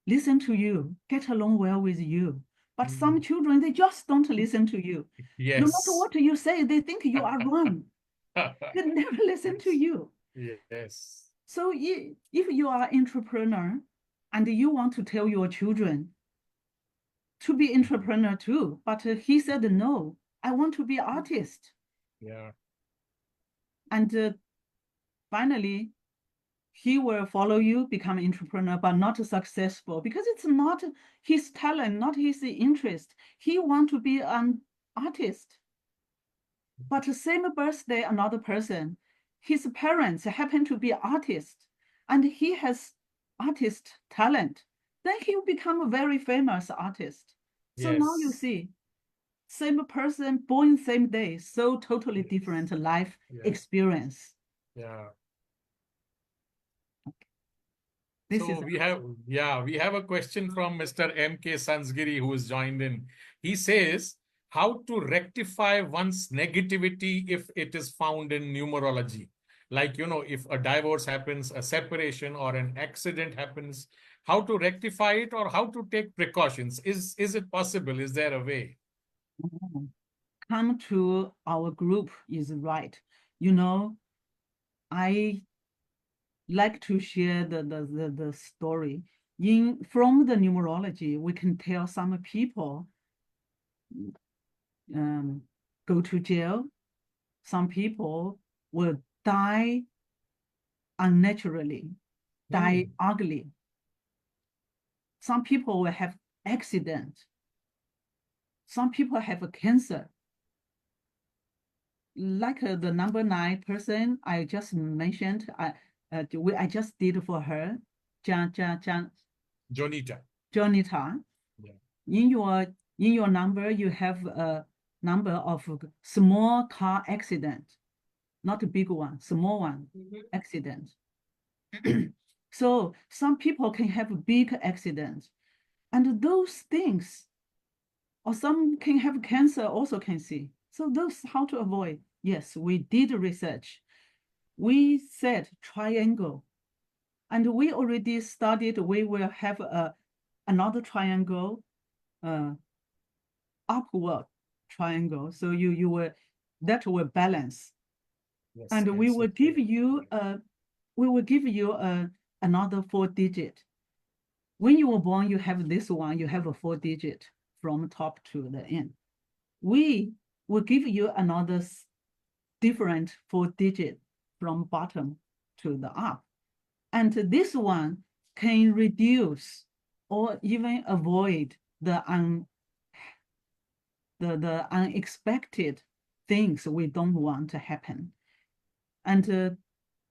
Speaker 2: listen to you, get along well with you. But some children, they just don't listen to you.
Speaker 1: Yes.
Speaker 2: No matter what you say, they think you are wrong. They never listen to you.
Speaker 1: Yes.
Speaker 2: So if you are an entrepreneur and you want to tell your children to be entrepreneur too, but he said, no, I want to be artist.
Speaker 1: Yeah.
Speaker 2: And finally, he will follow you, become entrepreneur, but not successful because it's not his talent, not his interest. He want to be an artist. But the same birthday, another person, his parents happen to be artists, and he has artist talent. Then he will become a very famous artist. So now you
Speaker 1: Yes.
Speaker 2: see, same person, born same day, so totally
Speaker 1: Yes.
Speaker 2: different life
Speaker 1: Yeah.
Speaker 2: experience.
Speaker 1: Yeah.
Speaker 2: This
Speaker 1: So
Speaker 2: is
Speaker 1: we have a question from Mr. M.K. Sansgiri who has joined in. He says, how to rectify one's negativity if it is found in numerology? Like, if a divorce happens, a separation or an accident happens, how to rectify it or how to take precautions? Is it possible? Is there a way?
Speaker 2: come to our group is right. You know, I like to share the story. From the numerology, we can tell some people go to jail. Some people will die unnaturally, die ugly. Some people will have accident. Some people have a cancer. Like the number 9 person I just mentioned, I just did for her,
Speaker 1: Jonita.
Speaker 2: Jonita.
Speaker 1: Yeah.
Speaker 2: In your number, you have a number of small car accident, not a big one, small one accident. So some people can have a big accident, and those things, or some can have cancer, also can see. So those how to avoid. Yes, we did research. We said triangle, and we already studied. We will have another triangle, upward triangle. So you will that will balance,
Speaker 1: Yes,
Speaker 2: and we
Speaker 1: yes,
Speaker 2: will
Speaker 1: okay.
Speaker 2: give you another 4-digit. When you were born, you have this one. You have a 4-digit from top to the end. We will give you another different 4-digit from bottom to the up. And this one can reduce or even avoid the unexpected things we don't want to happen. And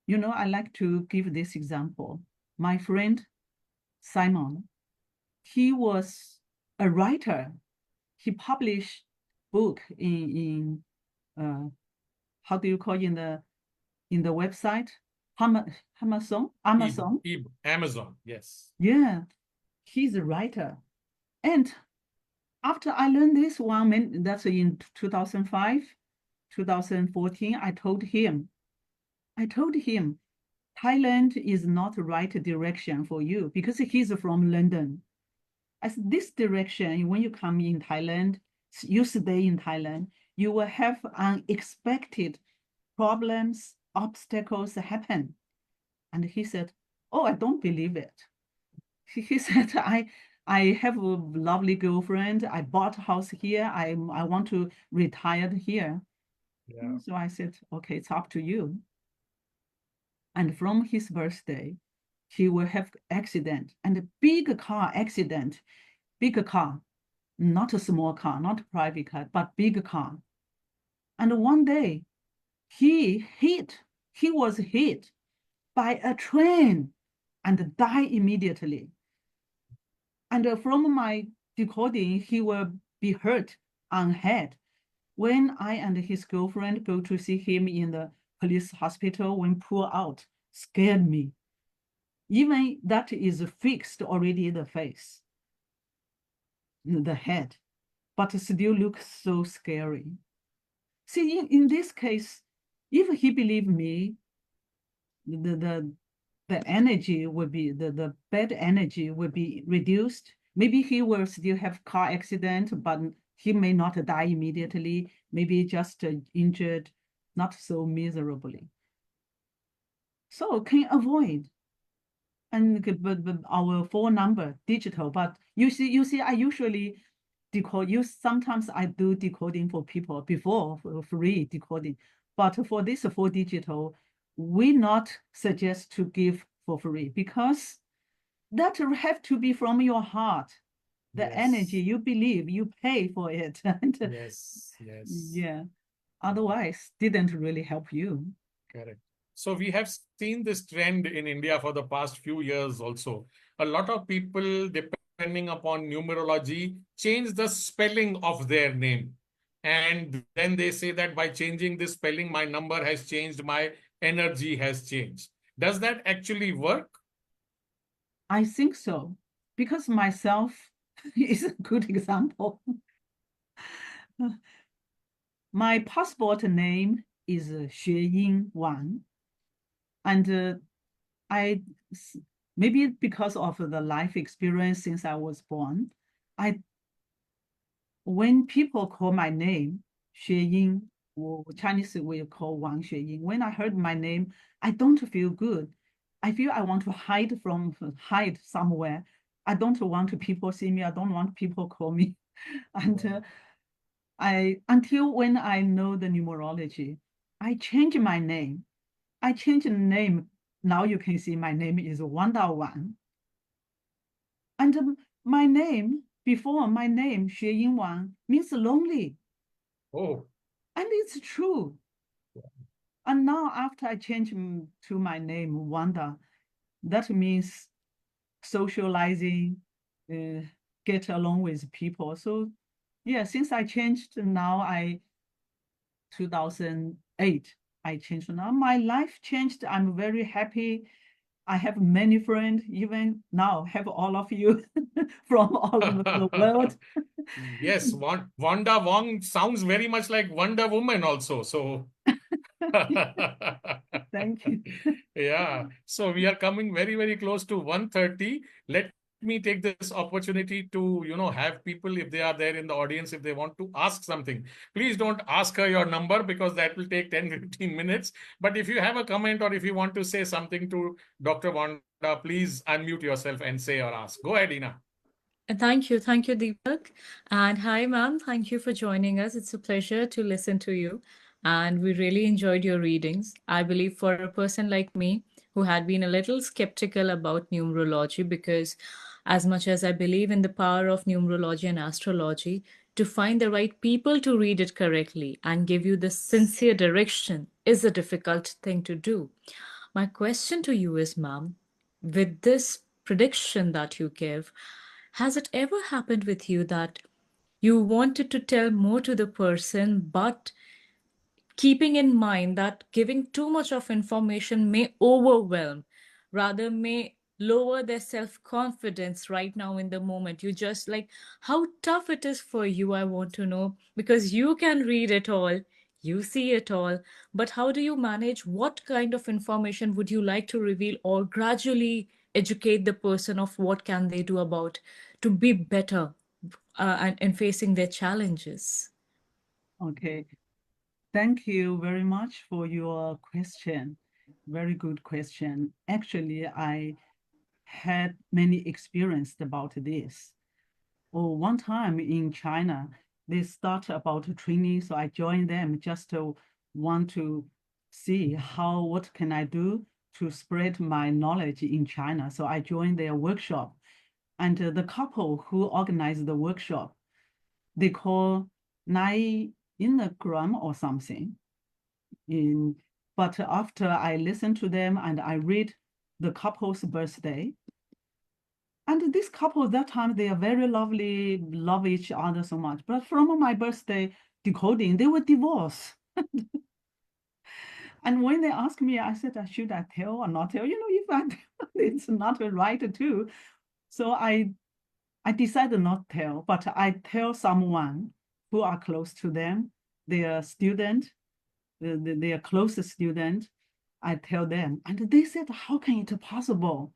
Speaker 2: I like to give this example. My friend Simon, he was a writer. He published book in how do you call in the website? Amazon.
Speaker 1: Amazon, yes.
Speaker 2: Yeah, he's a writer. And after I learned this one, that's in 2005, 2014, I told him, I told him, Thailand is not the right direction for you because he's from London. As this direction, when you come in Thailand, you stay in Thailand, you will have unexpected problems, obstacles happen. And he said, oh, I don't believe it. He said, I have a lovely girlfriend. I bought a house here. I want to retire here.
Speaker 1: Yeah.
Speaker 2: So I said, okay, it's up to you. And from his birthday, he will have accident and a big car accident, big car, not a small car, not a private car, but big car. And one day he was hit by a train and die immediately. And from my decoding, he will be hurt on head. When I and his girlfriend go to see him in the police hospital, when pull out, scared me. Even that is fixed already in the face, the head, but still looks so scary. See, in this case, if he believed me, the energy would be, the bad energy would be reduced. Maybe he will still have car accident, but he may not die immediately, maybe just injured, not so miserably. So can avoid. And but our phone number digital, but you see, I usually decode. Sometimes I do decoding for people before for free decoding, but for this for digital, we not suggest to give for free because that have to be from your heart, the
Speaker 1: Yes.
Speaker 2: energy you believe, you pay for it, and
Speaker 1: Yes.
Speaker 2: yeah, otherwise didn't really help you.
Speaker 1: Correct. So we have seen this trend in India for the past few years also. A lot of people, depending upon numerology, change the spelling of their name. And then they say that by changing this spelling, my number has changed, my energy has changed. Does that actually work?
Speaker 2: I think so, because myself is a good example. My passport name is Xue Wang, and I maybe because of the life experience since I was born, when people call my name Xue or Chinese will call Wang Xue, when I heard my name, I don't feel good. I feel I want to hide somewhere. I don't want people see me. I don't want people call me, and.
Speaker 1: Wow.
Speaker 2: Until when I know the numerology, I change my name. I change the name. Now you can see my name is Wanda Wang. And my name, before my name, Xue Wang, means lonely.
Speaker 1: Oh,
Speaker 2: And it's true. And now after I change to my name, Wanda, that means socializing, get along with people. So yeah, since I changed now, 2008, I changed. Now my life changed. I'm very happy. I have many friends, even now have all of you from all over the world.
Speaker 1: yes. Wanda Wong sounds very much like Wonder Woman also. So
Speaker 2: Thank you.
Speaker 1: yeah. So we are coming very, very close to 1:30. Let me take this opportunity to, have people, if they are there in the audience, if they want to ask something, please don't ask her your number because that will take 10, 15 minutes. But if you have a comment or if you want to say something to Dr. Wanda, please unmute yourself and say or ask. Go ahead, Ina.
Speaker 5: Thank you, Deepak. And hi, ma'am. Thank you for joining us. It's a pleasure to listen to you. And we really enjoyed your readings. I believe for a person like me who had been a little skeptical about numerology, because as much as I believe in the power of numerology and astrology, to find the right people to read it correctly and give you the sincere direction is a difficult thing to do. My question to you is, ma'am, with this prediction that you give, has it ever happened with you that you wanted to tell more to the person, but keeping in mind that giving too much of information may overwhelm, rather may lower their self-confidence right now in the moment? You just like how tough it is for you, I want to know, because you can read it all. You see it all, but how do you manage? What kind of information would you like to reveal or gradually educate the person of what can they do about to be better and in facing their challenges?
Speaker 2: Okay. Thank you very much for your question. Very good question. Actually, I had many experience about this. Oh, one time in China, they start about training, so I joined them just to want to see what can I do to spread my knowledge in China. So I joined their workshop, and the couple who organized the workshop, they call 9 or something. But after I listened to them and I read the couple's birthday, and this couple that time, they are very lovely, love each other so much. But from my birthday decoding, they were divorced. And when they asked me, I said, should I tell or not tell? If I tell, it's not right too. So I decided not to tell, but I tell someone who are close to them, their student, their closest student, I tell them. And they said, how can it possible?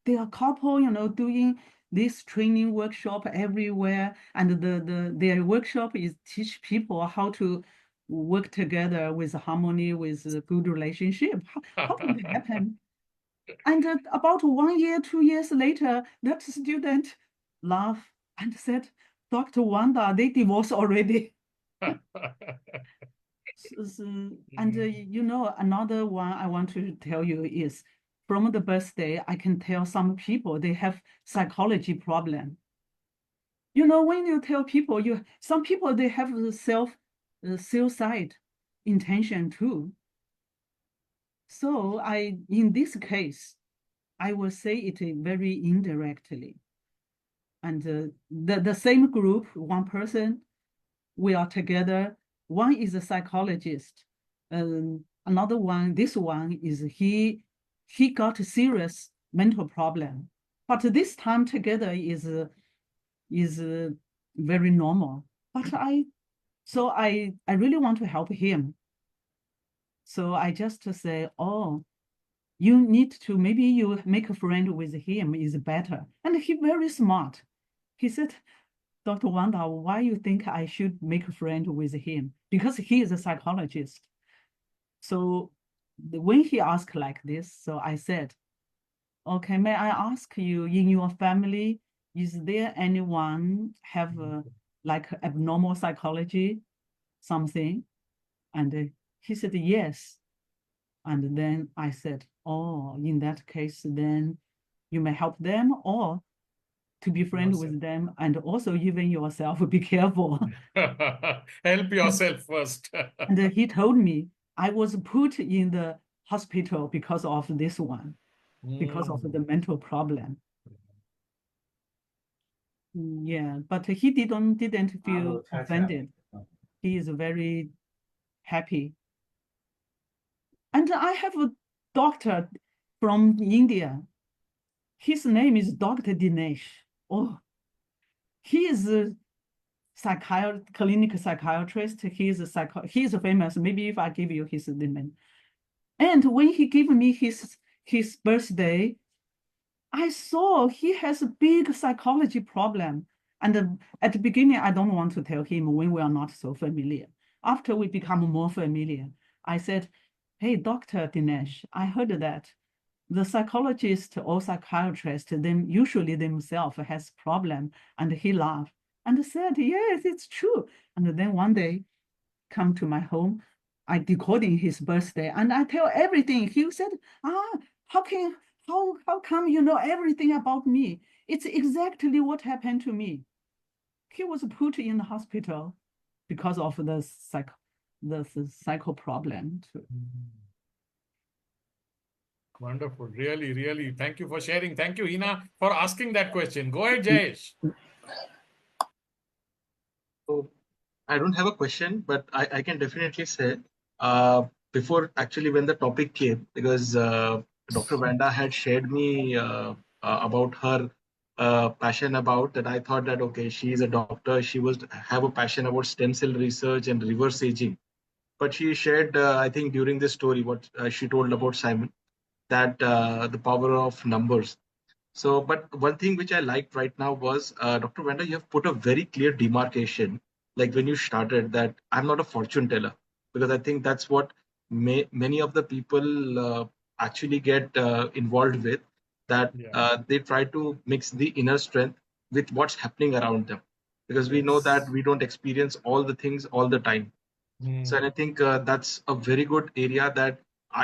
Speaker 2: They are couple, doing this training workshop everywhere. And their workshop is teach people how to work together with harmony, with a good relationship. How can it happen? And about 1 year, 2 years later, that student laughed and said, Dr. Wanda, they divorced already. And another one I want to tell you is from the birthday, I can tell some people they have psychology problem. When you tell people, some people they have suicide intention too. So in this case, I will say it very indirectly. And the same group, one person, we are together. One is a psychologist. Another one, this one is he got a serious mental problem. But this time together is very normal. But I really want to help him. So I just say, oh, you need to, maybe you make a friend with him is better. And he very smart. He said, Dr. Wanda, why you think I should make a friend with him? Because he is a psychologist. So when he asked like this, so I said, okay, may I ask you, in your family, is there anyone have like abnormal psychology, something? And he said, yes. And then I said, oh, in that case, then you may help them or to be friends with them, and also even yourself, be careful.
Speaker 1: Help yourself first.
Speaker 2: And he told me I was put in the hospital because of this one, because of the mental problem. Yeah, but he didn't feel offended. He is very happy. And I have a doctor from India. His name is Dr. Dinesh. Oh, he is a clinical psychiatrist. He is famous. Maybe if I give you his name. And when he gave me his birthday, I saw he has a big psychology problem. And at the beginning, I don't want to tell him when we are not so familiar. After we become more familiar, I said, hey, Dr. Dinesh, I heard that the psychologist or psychiatrist, usually themselves has problem. And he laughed and said, yes, it's true. And then one day, come to my home, I decoding his birthday, and I tell everything. He said, how come you know everything about me? It's exactly what happened to me. He was put in the hospital because of the psycho problem too.
Speaker 1: Wonderful. Really, really. Thank you for sharing. Thank you, Ina, for asking that question. Go ahead, Jayesh.
Speaker 6: So I don't have a question, but I can definitely say before actually when the topic came, because Dr. Vanda had shared me about her passion about that. I thought that, okay, she is a doctor. She was have a passion about stem cell research and reverse aging. but she shared, I think, during this story, what she told about Simon, that the power of numbers. So, but one thing which I liked right now was, Dr. Wanda, you have put a very clear demarcation, like when you started, that I'm not a fortune teller, because I think that's what many of the people actually get involved with, that
Speaker 1: Yeah.
Speaker 6: they try to mix the inner strength with what's happening around them, because we know that
Speaker 1: Yes.
Speaker 6: we don't experience all the things all the time. So, and I think that's a very good area that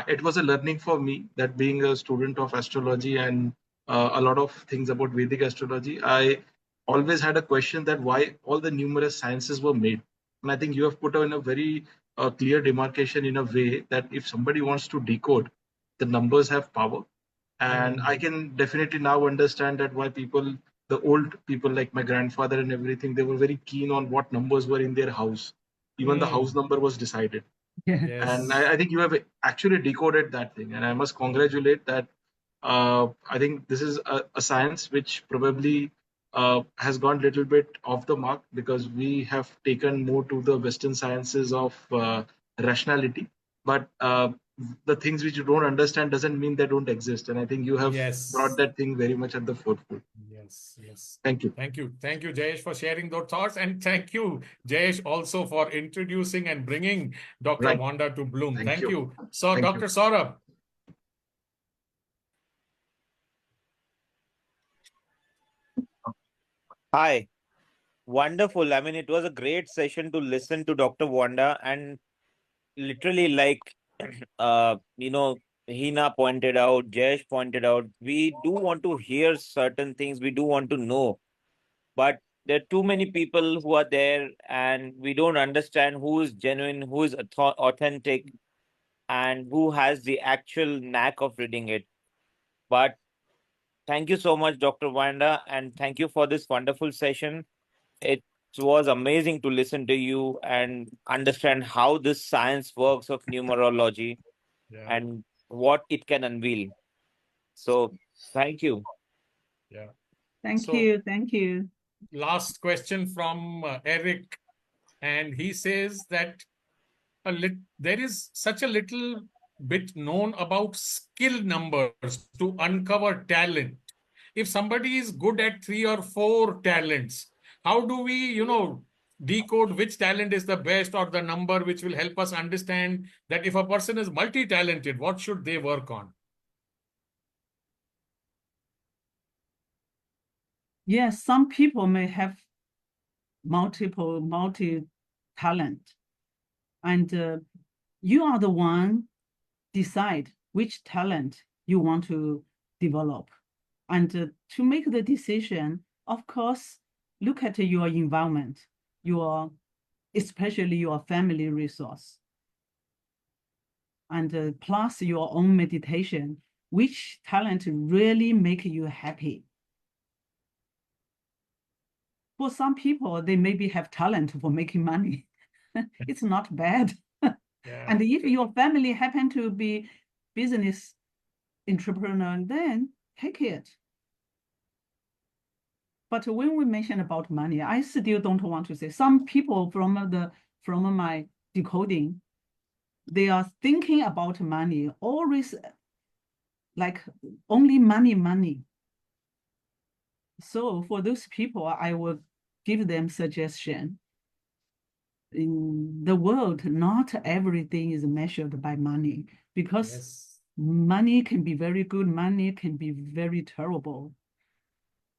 Speaker 6: it was a learning for me, that being a student of astrology and a lot of things about Vedic astrology, I always had a question that why all the numerous sciences were made. And I think you have put in a very clear demarcation in a way that if somebody wants to decode, the numbers have power. And I can definitely now understand that why people, the old people like my grandfather and everything, they were very keen on what numbers were in their house. Even the house number was decided.
Speaker 2: Yeah.
Speaker 6: And
Speaker 1: Yes.
Speaker 6: I think you have actually decoded that thing. And I must congratulate that. I think this is a science which probably has gone a little bit off the mark, because we have taken more to the Western sciences of rationality. But the things which you don't understand doesn't mean they don't exist. And I think you have brought
Speaker 1: Yes.
Speaker 6: that thing very much at the forefront.
Speaker 1: Yes. Yes.
Speaker 6: Thank you.
Speaker 1: Thank you. Thank you, Jayesh, for sharing those thoughts. And thank you, Jayesh, also for introducing and bringing Dr.
Speaker 6: Right.
Speaker 1: Wanda to Bloom.
Speaker 6: Thank
Speaker 1: Thank
Speaker 6: you.
Speaker 1: you. So,
Speaker 6: Thank you.
Speaker 1: Dr. Saurabh.
Speaker 7: Hi, wonderful. I mean, it was a great session to listen to Dr. Wanda, and literally, like, you know, Hina pointed out, Jesh pointed out, we do want to hear certain things, we do want to know, but there are too many people who are there, and we don't understand who is genuine, who is authentic, and who has the actual knack of reading it. But thank you so much, Dr. Wanda, and thank you for this wonderful session. It was amazing to listen to you and understand how this science works of numerology
Speaker 1: Yeah.
Speaker 7: and what it can unveil. So, thank you.
Speaker 1: Yeah.
Speaker 2: Thank
Speaker 1: So,
Speaker 2: you. Thank you.
Speaker 1: last question from Eric. And he says that there is such a little bit known about skill numbers to uncover talent. If somebody is good at 3 or 4 talents, how do we, decode which talent is the best, or the number which will help us understand that if a person is multi-talented, what should they work on?
Speaker 2: Yes, some people may have multi-talent, and you are the one decide which talent you want to develop. And to make the decision, of course, look at your environment, especially your family resource, and plus your own meditation, which talent really make you happy. For some people, they maybe have talent for making money. It's not bad.
Speaker 1: Yeah.
Speaker 2: And if your family happen to be business entrepreneur, then take it. But when we mention about money, I still don't want to say. Some people from my decoding, they are thinking about money, always like only money, money. So for those people, I will give them suggestion. In the world, not everything is measured by money, because
Speaker 1: Yes.
Speaker 2: money can be very good, money can be very terrible.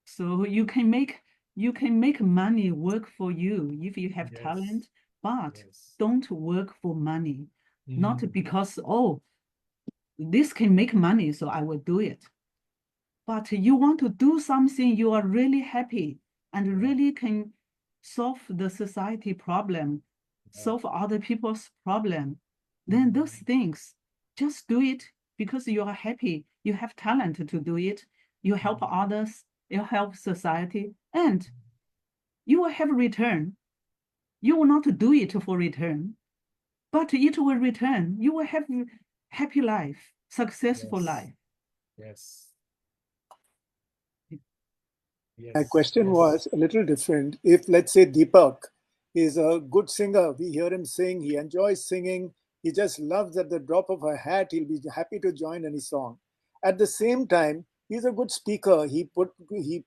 Speaker 2: So you can make money work for you if you have
Speaker 1: Yes.
Speaker 2: talent, but
Speaker 1: Yes.
Speaker 2: don't work for money. Not
Speaker 1: Mm.
Speaker 2: because, oh, this can make money, so I will do it. But you want to do something you are really happy and
Speaker 1: Yeah.
Speaker 2: really can solve the society problem,
Speaker 1: Yeah.
Speaker 2: solve other people's problem, then those things, just do it because you are happy. You have talent to do it. You help others, you help society, and you will have return. You will not do it for return, but it will return. You will have happy life, successful
Speaker 1: Yes.
Speaker 2: life.
Speaker 1: Yes.
Speaker 8: My
Speaker 1: Yes.
Speaker 8: question
Speaker 1: Yes.
Speaker 8: was a little different. If, let's say, Deepak He's a good singer. We hear him sing. He enjoys singing. He just loves at the drop of a hat. He'll be happy to join any song. At the same time, he's a good speaker. He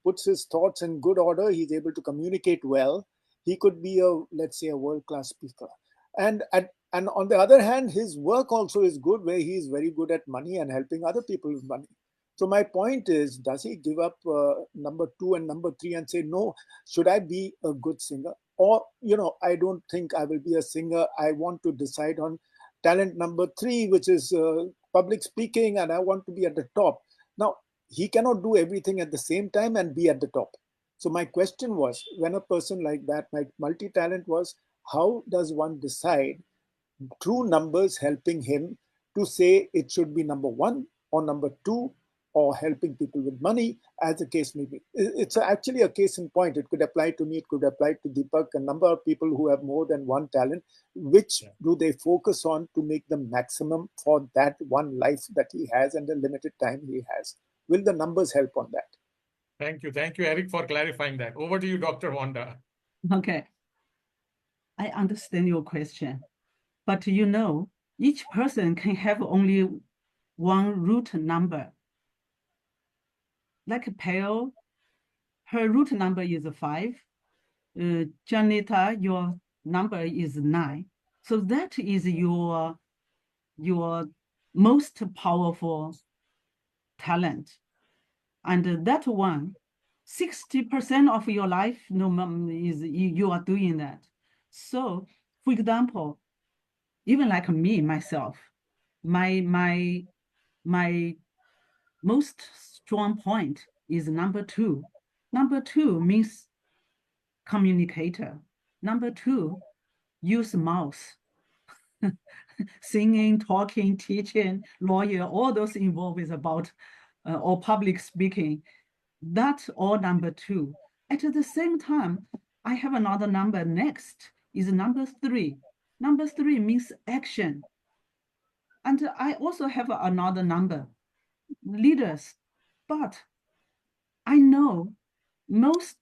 Speaker 8: puts his thoughts in good order. He's able to communicate well. He could be a, let's say, a world-class speaker. And on the other hand, his work also is good, where he is very good at money and helping other people with money. So my point is, does he give up number 2 and number 3 and say, no, should I be a good singer? Or, I don't think I will be a singer. I want to decide on talent number 3, which is public speaking, and I want to be at the top. Now, he cannot do everything at the same time and be at the top. So my question was, when a person like that, my multi-talent was, how does one decide true numbers helping him to say it should be number 1 or number 2 or helping people with money, as the case may be. It's actually a case in point. It could apply to me, it could apply to Deepak, a number of people who have more than one talent. Which do they focus on to make the maximum for that one life that he has and the limited time he has? Will the numbers help on that?
Speaker 1: Thank you. Thank you, Eric, for clarifying that. Over to you, Dr. Wanda.
Speaker 2: Okay. I understand your question. But each person can have only one root number. Like Pale, her root number is 5. Janita, your number is 9. So that is your most powerful talent. And that one, 60% of your life, is you are doing that. So, for example, even like me, myself, my most strong point is number 2. Number 2 means communicator. Number 2, use mouth. Singing, talking, teaching, lawyer, all those involved is about or public speaking. That's all number 2. At the same time, I have another number next, is number 3. Number 3 means action. And I also have another number, leaders. But I know most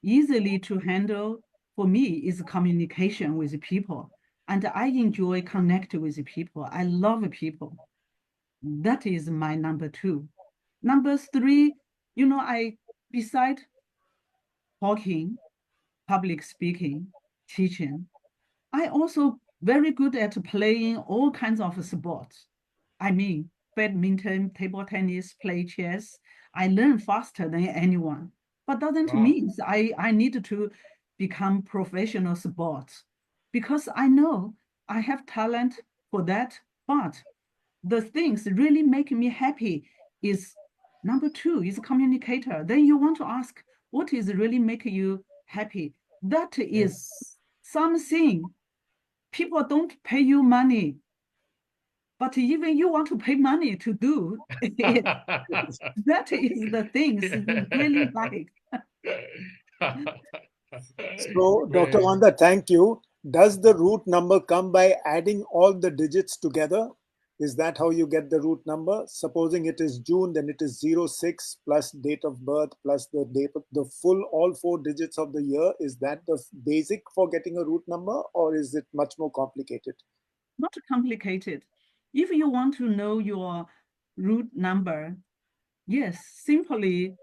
Speaker 2: easily to handle for me is communication with people. And I enjoy connecting with people. I love people. That is my number 2. Number 3, beside talking, public speaking, teaching, I also very good at playing all kinds of sports. I mean, badminton, table tennis, play chess. I learn faster than anyone. But doesn't mean I need to become professional sports, because I know I have talent for that. But the things really make me happy is number 2 is communicator. Then you want to ask, what is really making you happy? That is something people don't pay you money, but even you want to pay money to do it. That is the things you really like.
Speaker 8: So, Dr. Wanda, thank you. Does the root number come by adding all the digits together? Is that how you get the root number? Supposing it is June, then it is 06 plus date of birth plus the date of the full all 4 digits of the year. Is that the basic for getting a root number, or is it much more complicated?
Speaker 2: Not complicated. If you want to know your root number, yes, simply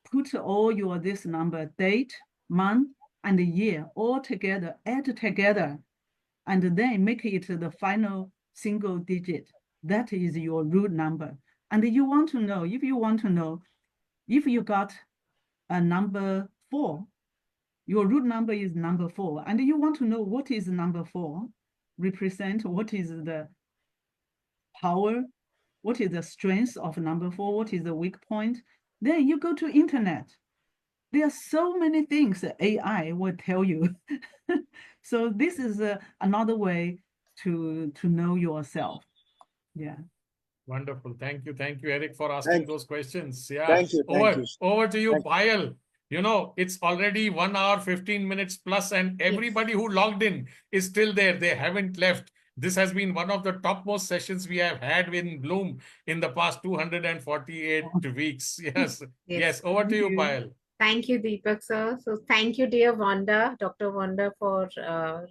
Speaker 2: put all your this number, date, month, and year all together, add together, and then make it the final single digit. That is your root number. And you want to know, if you got a number 4, your root number is number 4, and you want to know what is number 4, represent what is the power, what is the strength of number 4, what is the weak point, then you go to internet. There are so many things AI will tell you. So this is another way to know yourself. Yeah.
Speaker 1: Wonderful. Thank you. Thank you, Eric, for asking those questions. Yeah.
Speaker 8: Thank you.
Speaker 1: Over to you, Payal. It's already 1 hour, 15 minutes plus, and everybody who logged in is still there. They haven't left. This has been one of the topmost sessions we have had in Bloom in the past 248 weeks. Yes. Over to you, Payal.
Speaker 3: Thank you, Deepak sir. So thank you, dear Wanda, Dr. Wanda, for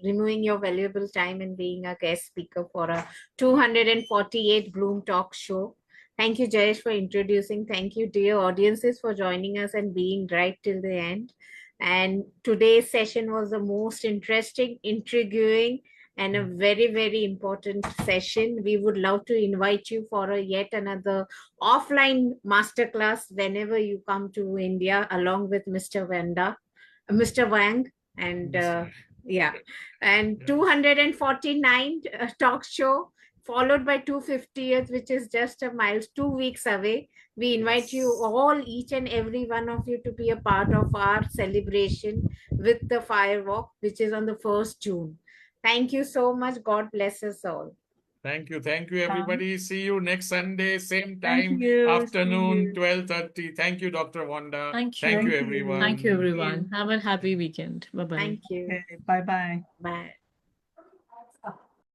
Speaker 3: removing your valuable time and being a guest speaker for a 248 Bloom Talk show. Thank you, Jayesh, for introducing. Thank you, dear audiences, for joining us and being right till the end. And today's session was the most interesting, intriguing, and a very, very important session. We would love to invite you for a yet another offline masterclass whenever you come to India, along with Mr. Wang, and yeah, and
Speaker 1: Yes.
Speaker 3: 249 talk show, followed by 250th, which is just a mile, 2 weeks away. We invite you
Speaker 1: Yes.
Speaker 3: all, each and every one of you, to be a part of our celebration with the firewalk, which is on the 1st June. Thank you so much. God bless us all.
Speaker 1: Thank you. Thank you, everybody. See you next Sunday, same
Speaker 2: Thank
Speaker 1: time,
Speaker 2: you. See
Speaker 1: afternoon,
Speaker 2: you.
Speaker 1: 12:30. Thank you, Dr. Wanda.
Speaker 5: Thank
Speaker 1: Thank
Speaker 5: you.
Speaker 1: you,
Speaker 2: Thank you.
Speaker 1: everyone.
Speaker 5: Thank you,
Speaker 3: Thank
Speaker 5: everyone.
Speaker 3: you.
Speaker 5: Have a happy weekend. Bye bye.
Speaker 3: Thank you.
Speaker 2: Okay, bye bye.
Speaker 3: Bye.